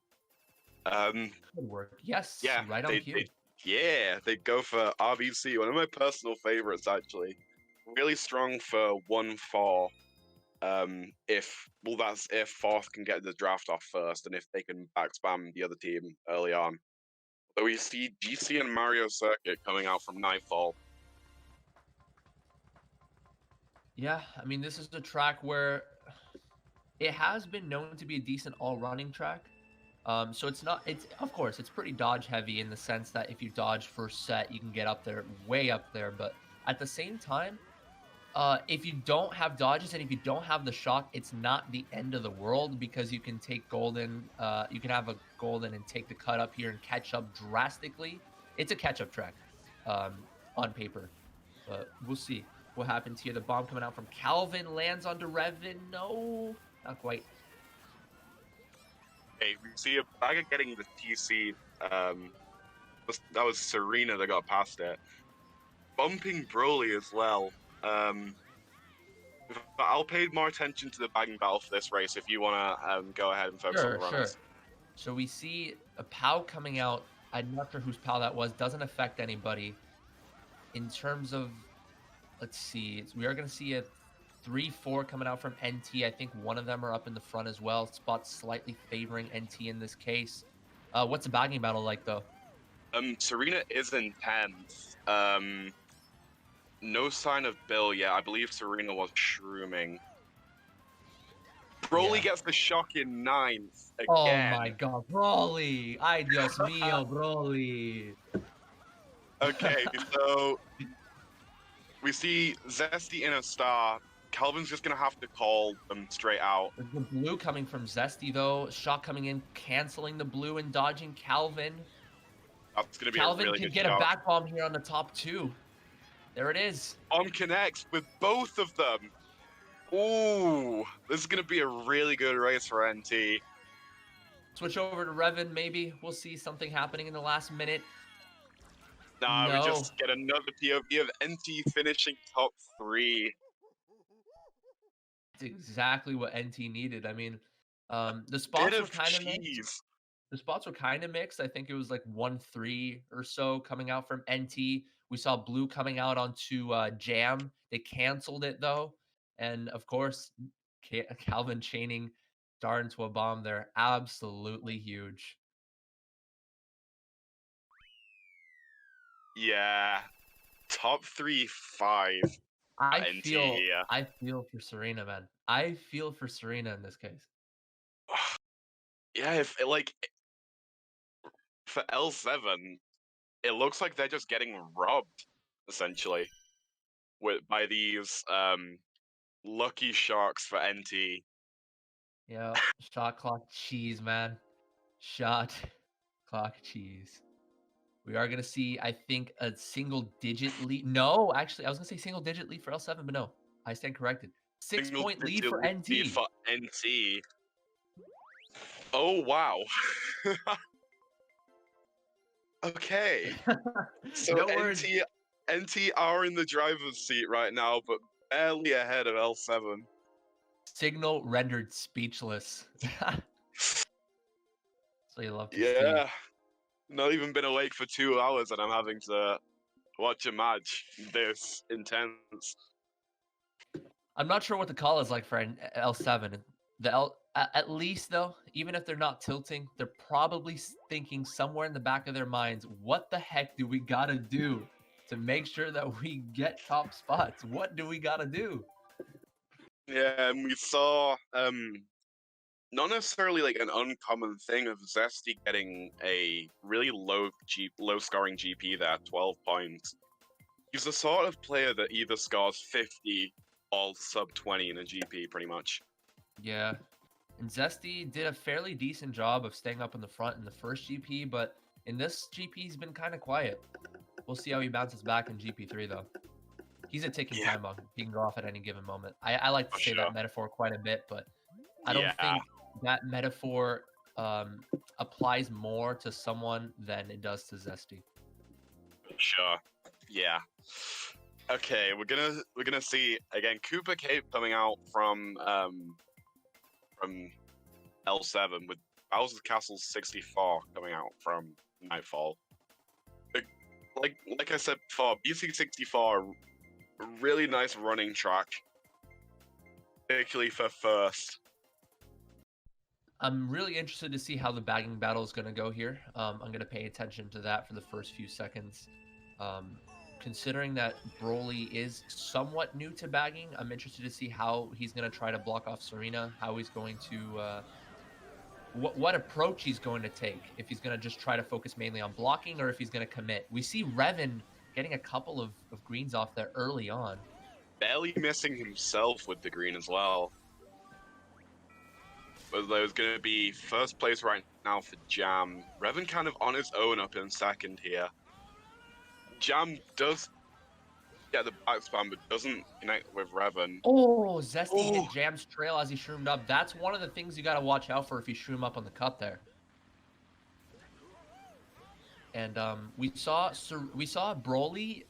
Could work. Yes. Yeah. Right on cue. They go for RBC. One of my personal favorites, actually. Really strong for 1, 4. That's if fourth can get the draft off first, and if they can back spam the other team early on. So we see GC and Mario Circuit coming out from Nightfall. Yeah, I mean, this is a track where it has been known to be a decent all-running track. So of course, it's pretty dodge heavy in the sense that if you dodge first set, you can get up there, way up there. But at the same time, if you don't have dodges and if you don't have the shock, it's not the end of the world, because you can take golden, you can have a golden and take the cut up here and catch up drastically. It's a catch-up track on paper, but we'll see what happens here. The bomb coming out from Calvin lands onto Revan. No, not quite. Hey, we see a bagger getting the TC. That was Serena that got past it. Bumping Broly as well. I'll pay more attention to the bagging battle for this race if you want to go ahead and focus on the Sure, sure. runners. So we see a POW coming out. I'm not sure whose POW that was. Doesn't affect anybody. In terms of, let's see, we are going to see a 3-4 coming out from NT. I think one of them are up in the front as well. Spot slightly favoring NT in this case. What's the bagging battle like, though? Serena is in 10th. No sign of Bill yet. I believe Serena was shrooming. Broly gets the shock in 9th again. Oh my god, Broly! Ay, Dios mío, Broly! Okay, so we see Zesty in a star. Calvin's just gonna have to call them straight out. The blue coming from Zesty, though. Shock coming in, canceling the blue and dodging Calvin. That's gonna be Calvin a really can good get shot. a back bomb here on the top 2. There it is. On connects with both of them. Ooh, this is gonna be a really good race for NT. Switch over to Revan, maybe. We'll see something happening in the last minute. Nah, No. we just get another POV of NT finishing top 3. It's exactly what NT needed. I mean, the spots were kind of mixed. The spots were kind of mixed. I think it was like 1-3 or so coming out from NT. We saw blue coming out onto Jam. They canceled it though, and of course, Calvin chaining Star into a bomb there. Absolutely huge. Yeah, top 3-5. I feel for Serena, man. I feel for Serena in this case. Yeah, if like for L7, it looks like they're just getting robbed essentially by these lucky sharks for NT. Yeah, shot clock cheese, man. Shot clock cheese. We are going to see, I think, a single-digit lead. No, actually, I was going to say single-digit lead for L7, but no. I stand corrected. 6-point lead for NT. Lead for NT. Oh, wow. Okay. So No words. NT are in the driver's seat right now, but barely ahead of L7. Signal rendered speechless. So you love to Yeah. see. Not even been awake for 2 hours and I'm having to watch a match this intense. I'm not sure what the call is like for an L7. At least though, even if they're not tilting, they're probably thinking somewhere in the back of their minds, what the heck do we gotta do to make sure that we get top spots? What do we gotta do? Yeah, and we saw not necessarily like an uncommon thing of Zesty getting a really low scoring GP there, 12 points. He's the sort of player that either scores 50 or sub 20 in a GP, pretty much. Yeah. And Zesty did a fairly decent job of staying up in the front in the first GP, but in this GP, he's been kind of quiet. We'll see how he bounces back in GP3, though. He's a ticking time bomb. He can go off at any given moment. I like to say that metaphor quite a bit, but I don't think that metaphor applies more to someone than it does to Zesty. Sure. Yeah. Okay, we're gonna see again Koopa Cape coming out from L7 with Bowser's Castle 64 coming out from Nightfall. Like I said before, BC64, really nice running track, particularly for first. I'm really interested to see how the bagging battle is going to go here. I'm going to pay attention to that for the first few seconds. Considering that Broly is somewhat new to bagging, I'm interested to see how he's going to try to block off Serena, how he's going to... what approach he's going to take, if he's going to just try to focus mainly on blocking or if he's going to commit. We see Revan getting a couple of greens off there early on. Barely missing himself with the green as well. But there's going to be first place right now for Jam. Revan kind of on his own up in second here. Jam does get the back spam, but doesn't connect with Revan. Oh, Zesty hit Oh, Jam's trail as he shroomed up. That's one of the things you got to watch out for if you shroom up on the cut there. And we saw Broly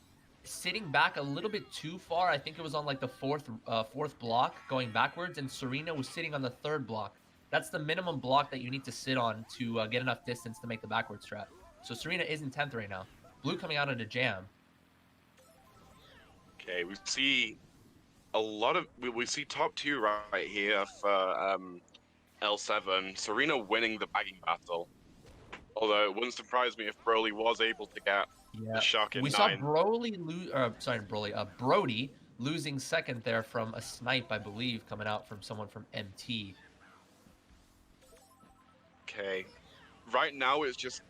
sitting back a little bit too far. I think it was on like the fourth block going backwards, and Serena was sitting on the third block. That's the minimum block that you need to sit on to get enough distance to make the backward strat. So Serena is in 10th right now. Blue coming out of the jam. okay. We see a lot of we see top two right here for L7. Serena winning the bagging battle. Although it wouldn't surprise me if Broly was able to get the shock in We 9. saw Brody losing second there from a snipe, I believe, coming out from someone from MT. Okay. Right now it's just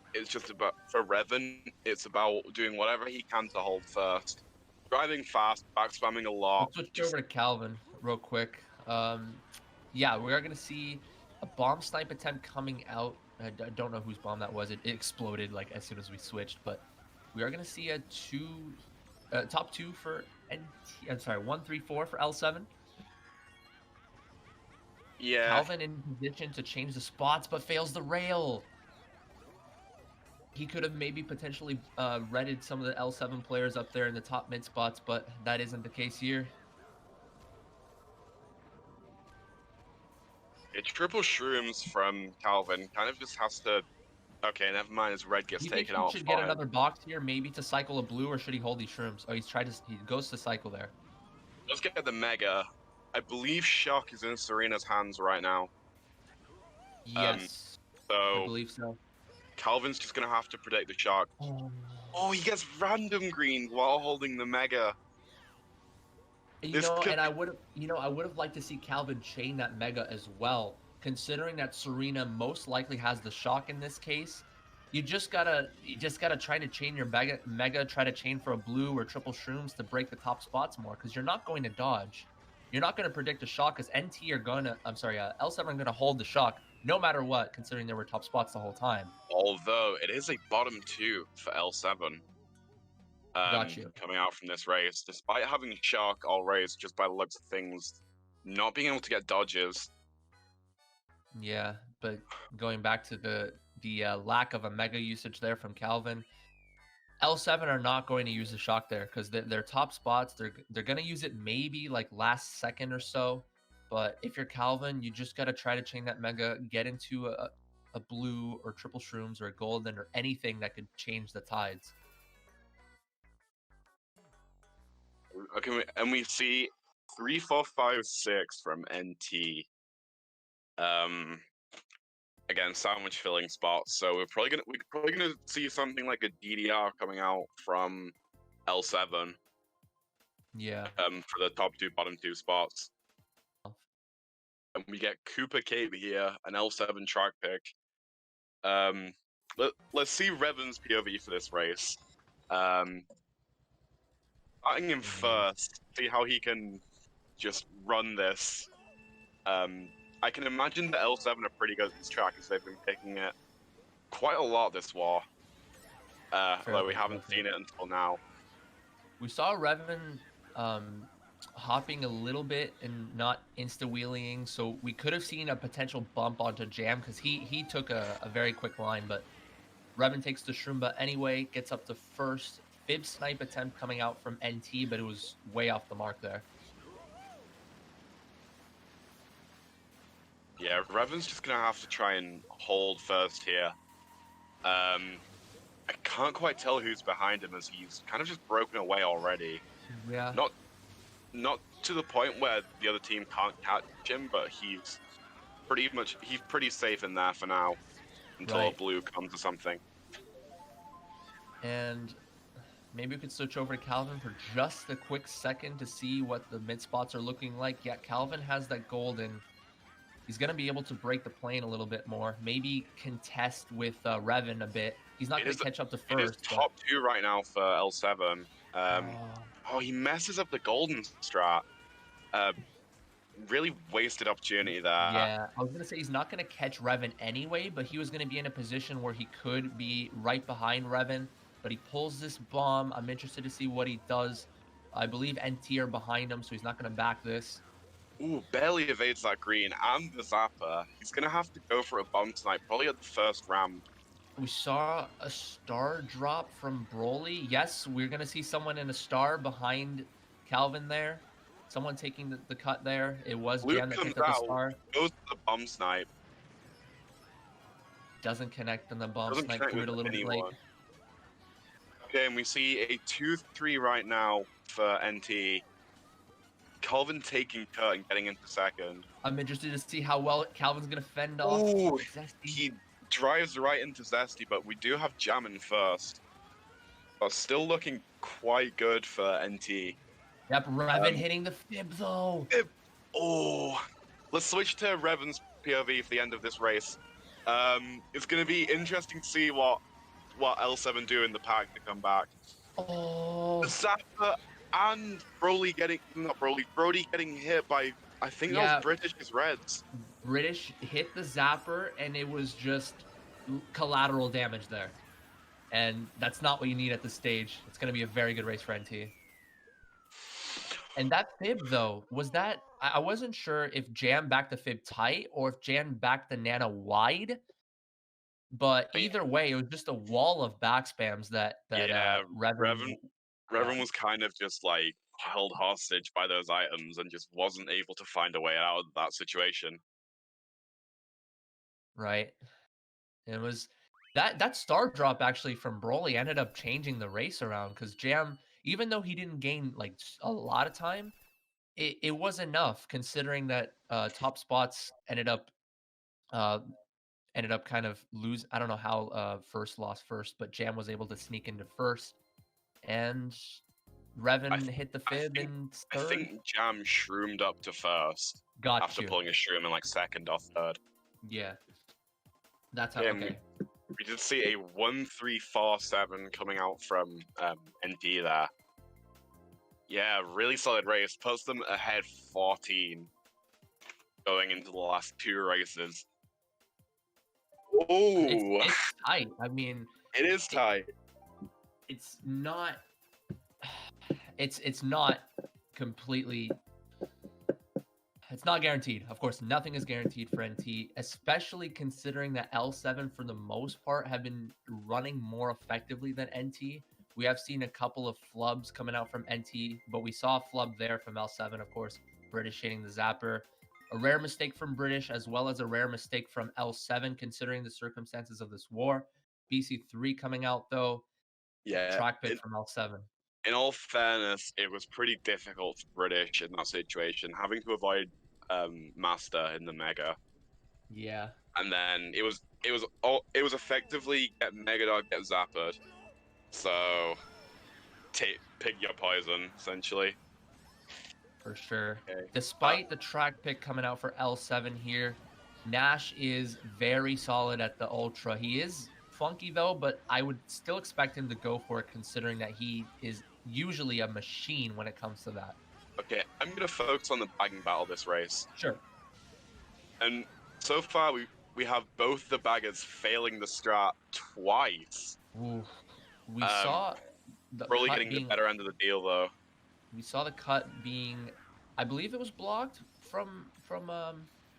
about for Revan, it's about doing whatever he can to hold first. Driving fast, back spamming a lot. Let's switch over to Calvin real quick. Yeah, we are gonna see a bomb snipe attempt coming out. I don't know whose bomb that was. It exploded like as soon as we switched, but we are gonna see a top two for NT. I'm sorry, 1, 3, 4 for L7. Yeah. Calvin in position to change the spots, but fails the rail. He could have maybe potentially redded some of the L7 players up there in the top mid spots, but that isn't the case here. It's triple shrooms from Calvin. Kind of just has to. Okay, never mind. His red gets taken out. He should get another box here, maybe to cycle a blue, or should he hold these shrooms? Oh, he goes to cycle there. Let's get the mega. I believe shock is in Serena's hands right now. Yes, I believe so. Calvin's just gonna have to predict the shock. Oh, he gets random green while holding the mega. And I would have liked to see Calvin chain that mega as well, considering that Serena most likely has the shock in this case. You just gotta try to chain your mega, try to chain for a blue or triple shrooms to break the top spots more, because you're not going to dodge. You're not going to predict a shock, because NT are gonna, L7 are gonna hold the shock no matter what, considering there were top spots the whole time. Although it is a bottom 2 for L7. Got you. Coming out from this race, despite having shock all race, just by the looks of things, not being able to get dodges. Yeah, but going back to the lack of a mega usage there from Calvin, L7 are not going to use the shock there, because their top spots, they're going to use it maybe like last second or so. But if you're Calvin, you just got to try to chain that mega, get into a blue or triple shrooms or a golden or anything that could change the tides. Okay, and we see 3, 4, 5, 6 from NT. Again, sandwich filling spots. So we're probably gonna see something like a DDR coming out from L7. Yeah. For the top 2, bottom 2 spots. And we get Koopa Cape here, an L7 track pick. Let's see Revan's POV for this race. Starting him first, see how he can just run this. I can imagine the L7 are pretty good at this track, as they've been picking it quite a lot this war. Although we haven't seen it until now. We saw Revan hopping a little bit and not insta-wheeling, so we could have seen a potential bump onto Jam, because he took a very quick line, but Revan takes the Shroomba anyway, gets up to first. Fib snipe attempt coming out from NT, but it was way off the mark there. Yeah, Revan's just gonna have to try and hold first here. I can't quite tell who's behind him, as he's kind of just broken away already. Yeah. Not to the point where the other team can't catch him, but he's pretty safe in there for now until a blue comes or something. And maybe we could switch over to Calvin for just a quick second to see what the mid spots are looking like. Yeah, Calvin has that golden. He's going to be able to break the plane a little bit more. Maybe contest with Revan a bit. He's not going to catch up to first. It is top 2 right now for L7. Oh, he messes up the golden strat. Really wasted opportunity there. Yeah, I was going to say he's not going to catch Revan anyway, but he was going to be in a position where he could be right behind Revan. But he pulls this bomb. I'm interested to see what he does. I believe NT are behind him, so he's not going to back this. Ooh, barely evades that green and the zapper. He's gonna have to go for a bomb tonight, probably at the first ramp. We saw a star drop from Broly. Yes, we're going to see someone in a star behind Calvin there. Someone taking the cut there. It was Luke Jam that comes picked up the out, star. goes to the bomb snipe, Doesn't connect on the bomb doesn't snipe. connect Threw with it a little bit late. anyone. Okay, and we see a 2-3 right now for NT. Calvin taking cut and getting into second. I'm interested to see how well Calvin's going to fend off Ooh, Zesty. he drives right into Zesty, but we do have Jam in first. But still looking quite good for NT. Yep, Revan hitting the fib though. Oh, let's switch to Revan's POV for the end of this race. It's going to be interesting to see what L7 do in the pack to come back. Oh. The Zapper and Brody getting hit by, I think that was British's Reds. British hit the Zapper, and it was just collateral damage there. And that's not what you need at this stage. It's going to be a very good race for NT. And that fib, though, was that... I wasn't sure if Jam backed the fib tight or if Jam backed the Nana wide. But either way, it was just a wall of back spams that Revan was kind of just like held hostage by those items and just wasn't able to find a way out of that situation. Right. It was that star drop actually from Broly ended up changing the race around because Jam, even though he didn't gain like a lot of time, it was enough considering that top spots ended up kind of lose. I don't know how first lost first, but Jam was able to sneak into first, and Revan hit the fib in third. I think Jam shroomed up to first after pulling a shroom in like second or third. Yeah, that's how. Okay. We did see a 1-3-4-7 coming out from NT there. Yeah, really solid race. Puts them ahead 14 going into the last two races. Oh, it's tight. I mean, it is tight. It's not. It's not completely. It's not guaranteed. Of course, nothing is guaranteed for NT, especially considering that L7 for the most part have been running more effectively than NT. We have seen a couple of flubs coming out from NT, but we saw a flub there from L7, of course, British hitting the Zapper. A rare mistake from British, as well as a rare mistake from L7, considering the circumstances of this war. BC3 coming out, though. Yeah. Track pick from L7. In all fairness, it was pretty difficult for British in that situation, having to avoid Master in the Mega. Yeah. And then it was effectively get Mega Dog, get Zappered. So pick your poison, essentially. For sure. Okay. Despite the track pick coming out for L7 here, Nash is very solid at the Ultra. He is funky though, but I would still expect him to go for it considering that he is usually a machine when it comes to that. Okay, I'm going to focus on the bagging battle this race. Sure. And so far we have both the baggers failing the strat twice. Ooh. We saw the Broly getting the better end of the deal though. We saw the cut being, I believe it was blocked from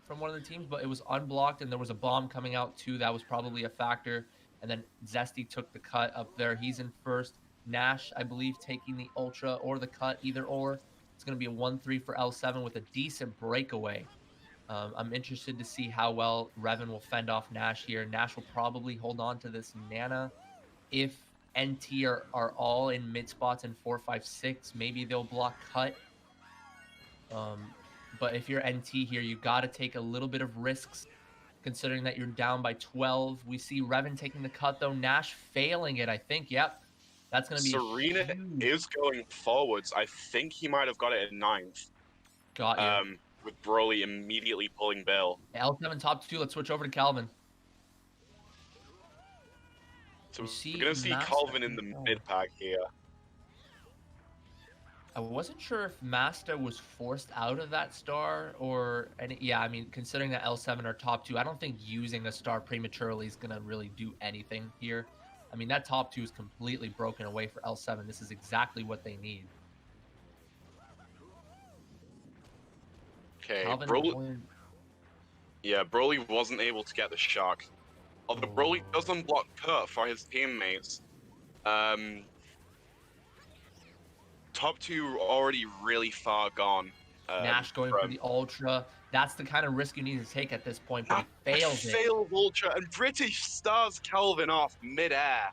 one of the teams, but it was unblocked and there was a bomb coming out too. That was probably a factor. And then Zesty took the cut up there. He's in first. Nash, I believe, taking the Ultra or the cut, either or. It's going to be a 1-3 for L7 with a decent breakaway. I'm interested to see how well Revan will fend off Nash here. Nash will probably hold on to this Nana. If NT are all in mid spots in 4, 5, 6, maybe they'll block cut. But if you're NT here, you got to take a little bit of risks considering that you're down by 12. We see Revan taking the cut though. Nash failing it, I think. Yep. That's going to be Serena huge. is going forwards. I think he might have got it in 9th. Got you. With Broly immediately pulling Bill. L7 top 2. Let's switch over to Calvin. So we're going to see Calvin in the mid-pack here. I wasn't sure if Master was forced out of that star or... Yeah, I mean, considering that L7 are top 2, I don't think using a star prematurely is going to really do anything here. I mean, that top 2 is completely broken away for L7. This is exactly what they need. Okay, Calvin Broly. going. Yeah, Broly wasn't able to get the shock. Although Broly Oh. doesn't block Kurt for his teammates. Um, top two already really far gone. Nash going for From the ultra. That's the kind of risk you need to take at this point, but he that fails it. failed Ultra, and British stars Calvin off midair.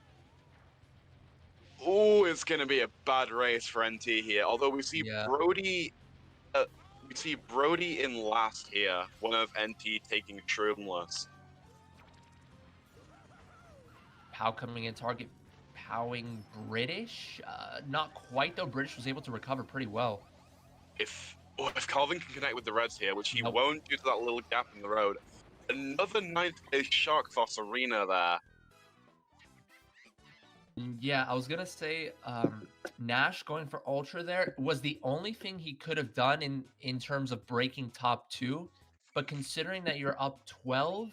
Oh, it's gonna be a bad race for NT here. Although Yeah. We see Brody in last here. One of NT taking Shroomless. Pow coming in target, powing British. Not quite though. British was able to recover pretty well. If Calvin can connect with the Reds here, which he Nope. won't due to that little gap in the road, another ninth place shock for Serena there. Yeah, I was gonna say Nash going for ultra there was the only thing he could have done in terms of breaking top two. But considering that you're up 12,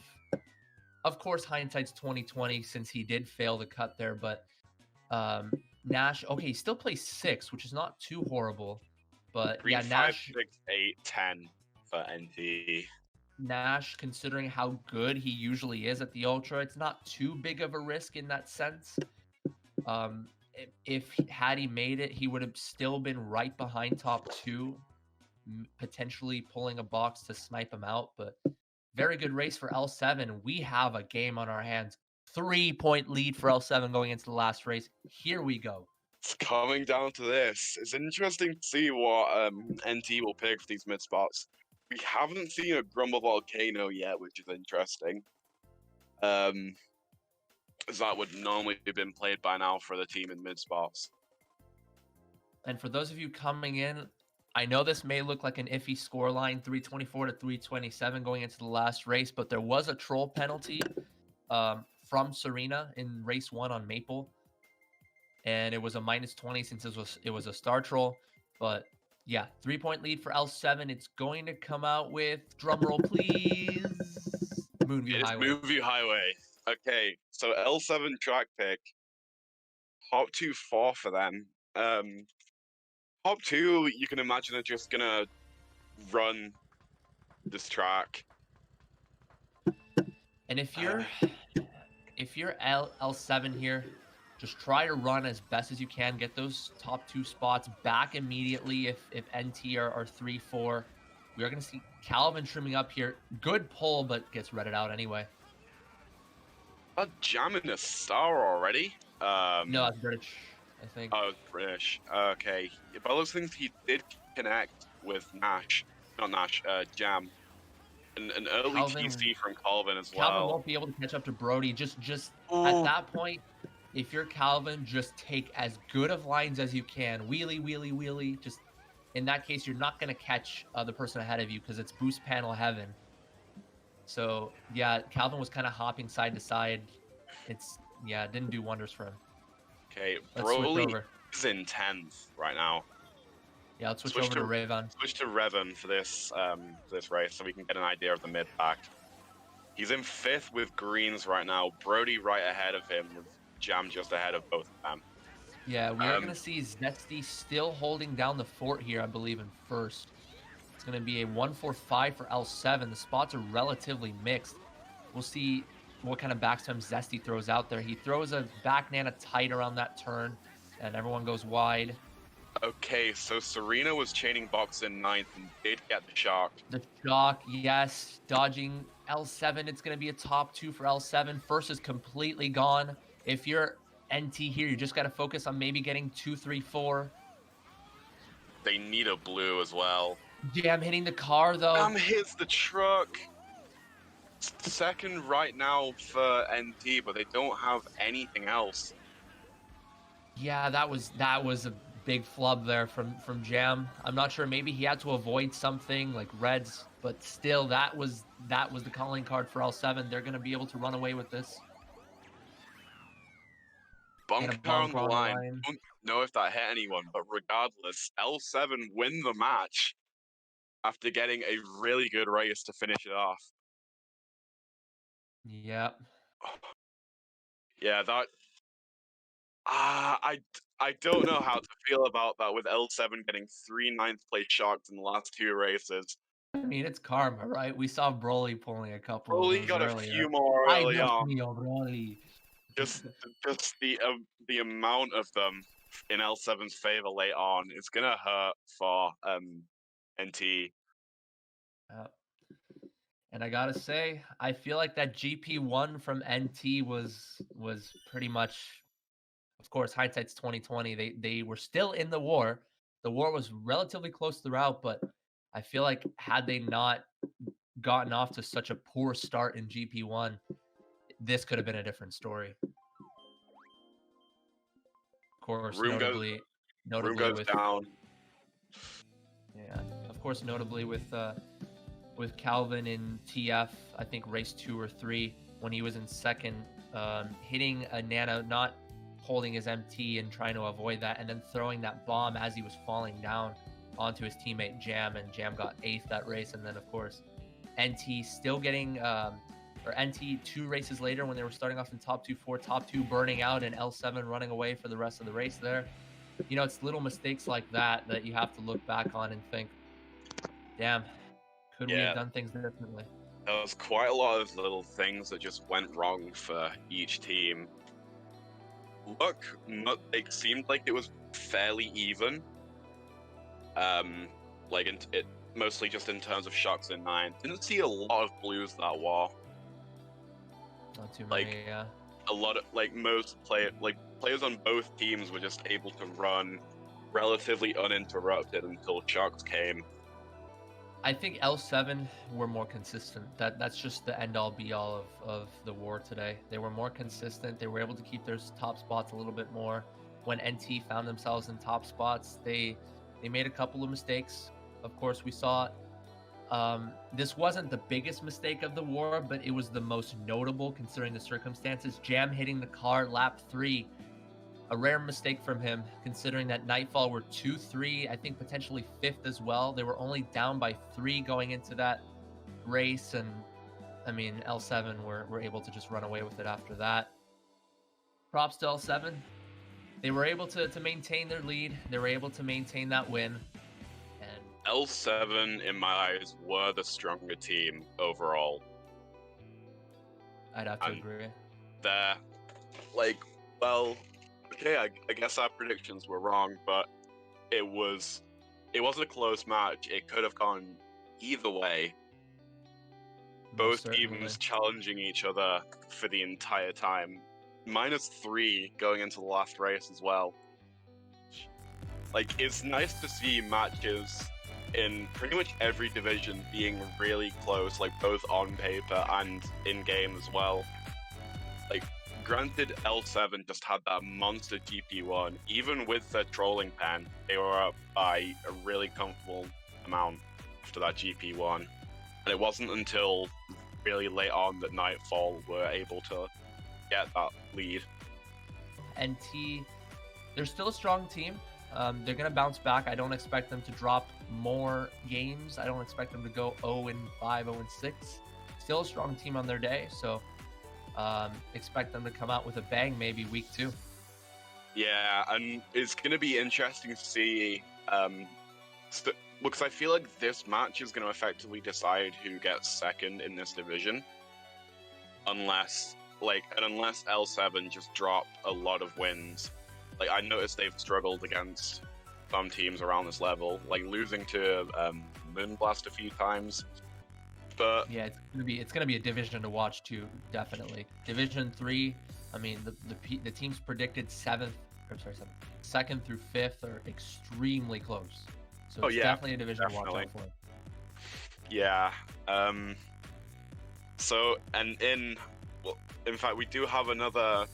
of course hindsight's 2020 since he did fail the cut there, but Nash, okay, he still plays 6, which is not too horrible. But 3, yeah, 5, 6, 8, 10 for NT. Nash, considering how good he usually is at the ultra, it's not too big of a risk in that sense. If had he made it, he would have still been right behind top two, potentially pulling a box to snipe him out. But very good race for L7. We have a game on our hands. 3-point lead for L7 going into the last race. Here we go. It's coming down to this. It's interesting to see what NT will pick for these mid spots. We haven't seen a Grumble Volcano yet, which is interesting. As that would normally have been played by now for the team in mid spots. And for those of you coming in, I know this may look like an iffy scoreline, 324 to 327 going into the last race, but there was a troll penalty from Serena in race 1 on Maple. And it was a -20 since it was a star troll. But yeah, 3-point lead for L7. It's going to come out with, drum roll please, Moonview Highway. Moonview Highway. Okay, so L7 track pick. Top 2 4 for them. Top 2, you can imagine, are just gonna run this track. And if you're L7 here, just try to run as best as you can. Get those top 2 spots back immediately if NT are 3-4. We are going to see Calvin trimming up here. Good pull, but gets redded out anyway. Jamming a star already? No, that's British, I think. Oh, British. Okay. By those things, he did connect with Nash. Not Nash, Jam. An early Calvin, TC from Calvin as well. Calvin won't be able to catch up to Brody. Just at that point, if you're Calvin, just take as good of lines as you can. Wheelie, wheelie, wheelie. Just in that case, you're not going to catch the person ahead of you because it's boost panel heaven. So yeah, Calvin was kind of hopping side to side. It didn't do wonders for him. Okay, Let's switch Broly over. is in 10th right now. Yeah, let's switch over to Raven. Switch to Revan for this race so we can get an idea of the mid pack. He's in 5th with greens right now. Brody right ahead of him with Jam just ahead of both of them. Yeah, we are going to see Zesty still holding down the fort here, I believe, in first. It's going to be a 1-4-5 for L7. The spots are relatively mixed. We'll see what kind of backstem Zesty throws out there. He throws a back nana tight around that turn, and everyone goes wide. Okay, so Serena was chaining box in 9th and did get the shock. The shock, yes. Dodging L7, it's going to be a top 2 for L7. First is completely gone. If you're NT here, you just got to focus on maybe getting 2, 3, 4. They need a blue as well. Jam hitting the car, though. Jam hits the truck. Second right now for NT, but they don't have anything else. Yeah, that was a big flub there from Jam. I'm not sure, maybe he had to avoid something like Reds, but still that was the calling card for L7. They're going to be able to run away with this. Bunker on the line. Don't know if that hit anyone, but regardless, L7 win the match after getting a really good race to finish it off. Yep. Yeah, that. I don't know how to feel about that with L7 getting 3 9th place shocks in the last 2 races. I mean, it's karma, right? We saw Broly pulling a couple of Broly those got a earlier. few more Ay, early Dios on. mío, Broly. Just just the amount of them in L7's favor late on is gonna hurt for NT. Uh, and I gotta say, I feel like that GP1 from NT was pretty much, of course, hindsight's 2020. They were still in the war. The war was relatively close throughout, but I feel like had they not gotten off to such a poor start in GP1, this could have been a different story. Of course, Room goes notably with down. yeah, of course, notably with Calvin in TF, I think race 2 or 3 when he was in second, hitting a nano, not holding his MT and trying to avoid that, and then throwing that bomb as he was falling down onto his teammate Jam, and Jam got 8th that race, and then of course NT still getting or NT 2 races later when they were starting off in top 2, 4, top 2 burning out, and L7 running away for the rest of the race there. You know, it's little mistakes like that that you have to look back on and think, damn, could we have Yeah, done things differently? there was quite a lot of little things that just went wrong for each team. Look, it seemed like it was fairly even. Like it mostly just in terms of shocks in 9. Didn't see a lot of blues that war. Not too Like, many, yeah. a lot of players on both teams were just able to run relatively uninterrupted until shocks came. I think L7 were more consistent. That's just the end all be all of the war today. They were more consistent. They were able to keep their top spots a little bit more. When NT found themselves in top spots, they made a couple of mistakes. Of course, we saw this wasn't the biggest mistake of the war, but it was the most notable considering the circumstances. Jam hitting the car lap 3, a rare mistake from him, considering that Nightfall were 2-3, I think potentially 5th as well. They were only down by 3 going into that race, and I mean, L7 were able to just run away with it after that. Props to L7. They were able to maintain their lead. They were able to maintain that win. And L7, in my eyes, were the stronger team overall. I'd have to agree. They're well, okay, I guess our predictions were wrong, but it wasn't a close match. It could have gone either way. Both teams challenging each other for the entire time. -3 going into the last race as well. Like, it's nice to see matches in pretty much every division being really close, like both on paper and in game as well. Like, granted, L7 just had that monster GP1. Even with the trolling pen, they were up by a really comfortable amount after that GP1. And it wasn't until really late on that Nightfall were able to get that lead. NT, they're still a strong team. They're going to bounce back. I don't expect them to drop more games. I don't expect them to go 0-5, 0-6. Still a strong team on their day, so expect them to come out with a bang maybe week 2. Yeah, and it's going to be interesting to see, because I feel like this match is going to effectively decide who gets second in this division, unless L7 just drop a lot of wins. Like, I noticed they've struggled against some teams around this level, like losing to Moonblast a few times. But yeah, it's gonna be a division to watch too, definitely. Division 3, I mean, the teams predicted 2nd through 5th are extremely close. So it's definitely a division to watch out for. Yeah. So, and in fact, we do have another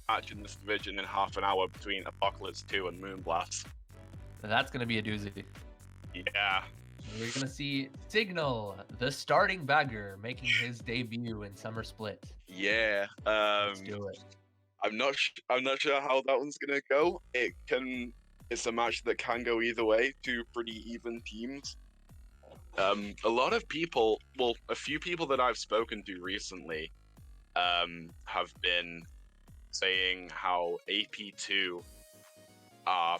match in this division in half an hour between Apocalypse 2 and Moonblast. That's going to be a doozy. Yeah. We're going to see Signal, the starting bagger, making his debut in Summer Split. Yeah. Let's do it. I'm not sure how that one's going to go. It's a match that can go either way, 2 pretty even teams. A few people that I've spoken to recently have been saying how AP2 are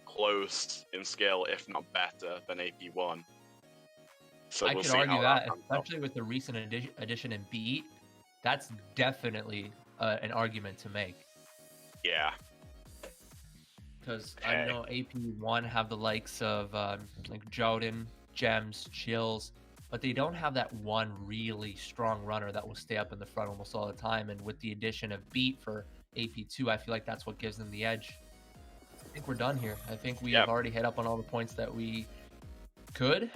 close in skill, if not better, than AP1. So I we'll could see argue how that, comes out. especially with the recent addition in Beat, that's definitely an argument to make. Yeah. Because I know AP1 have the likes of like Jordan, Gems, Chills, but they don't have that one really strong runner that will stay up in the front almost all the time. And with the addition of Beat for AP2, I feel like that's what gives them the edge. I think we're done here. I think we have already hit up on all the points that we could.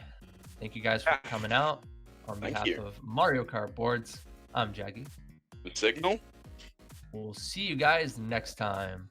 Thank you guys for coming out. On behalf of Mario Kart Boards, I'm Jaggy. The Signal. We'll see you guys next time.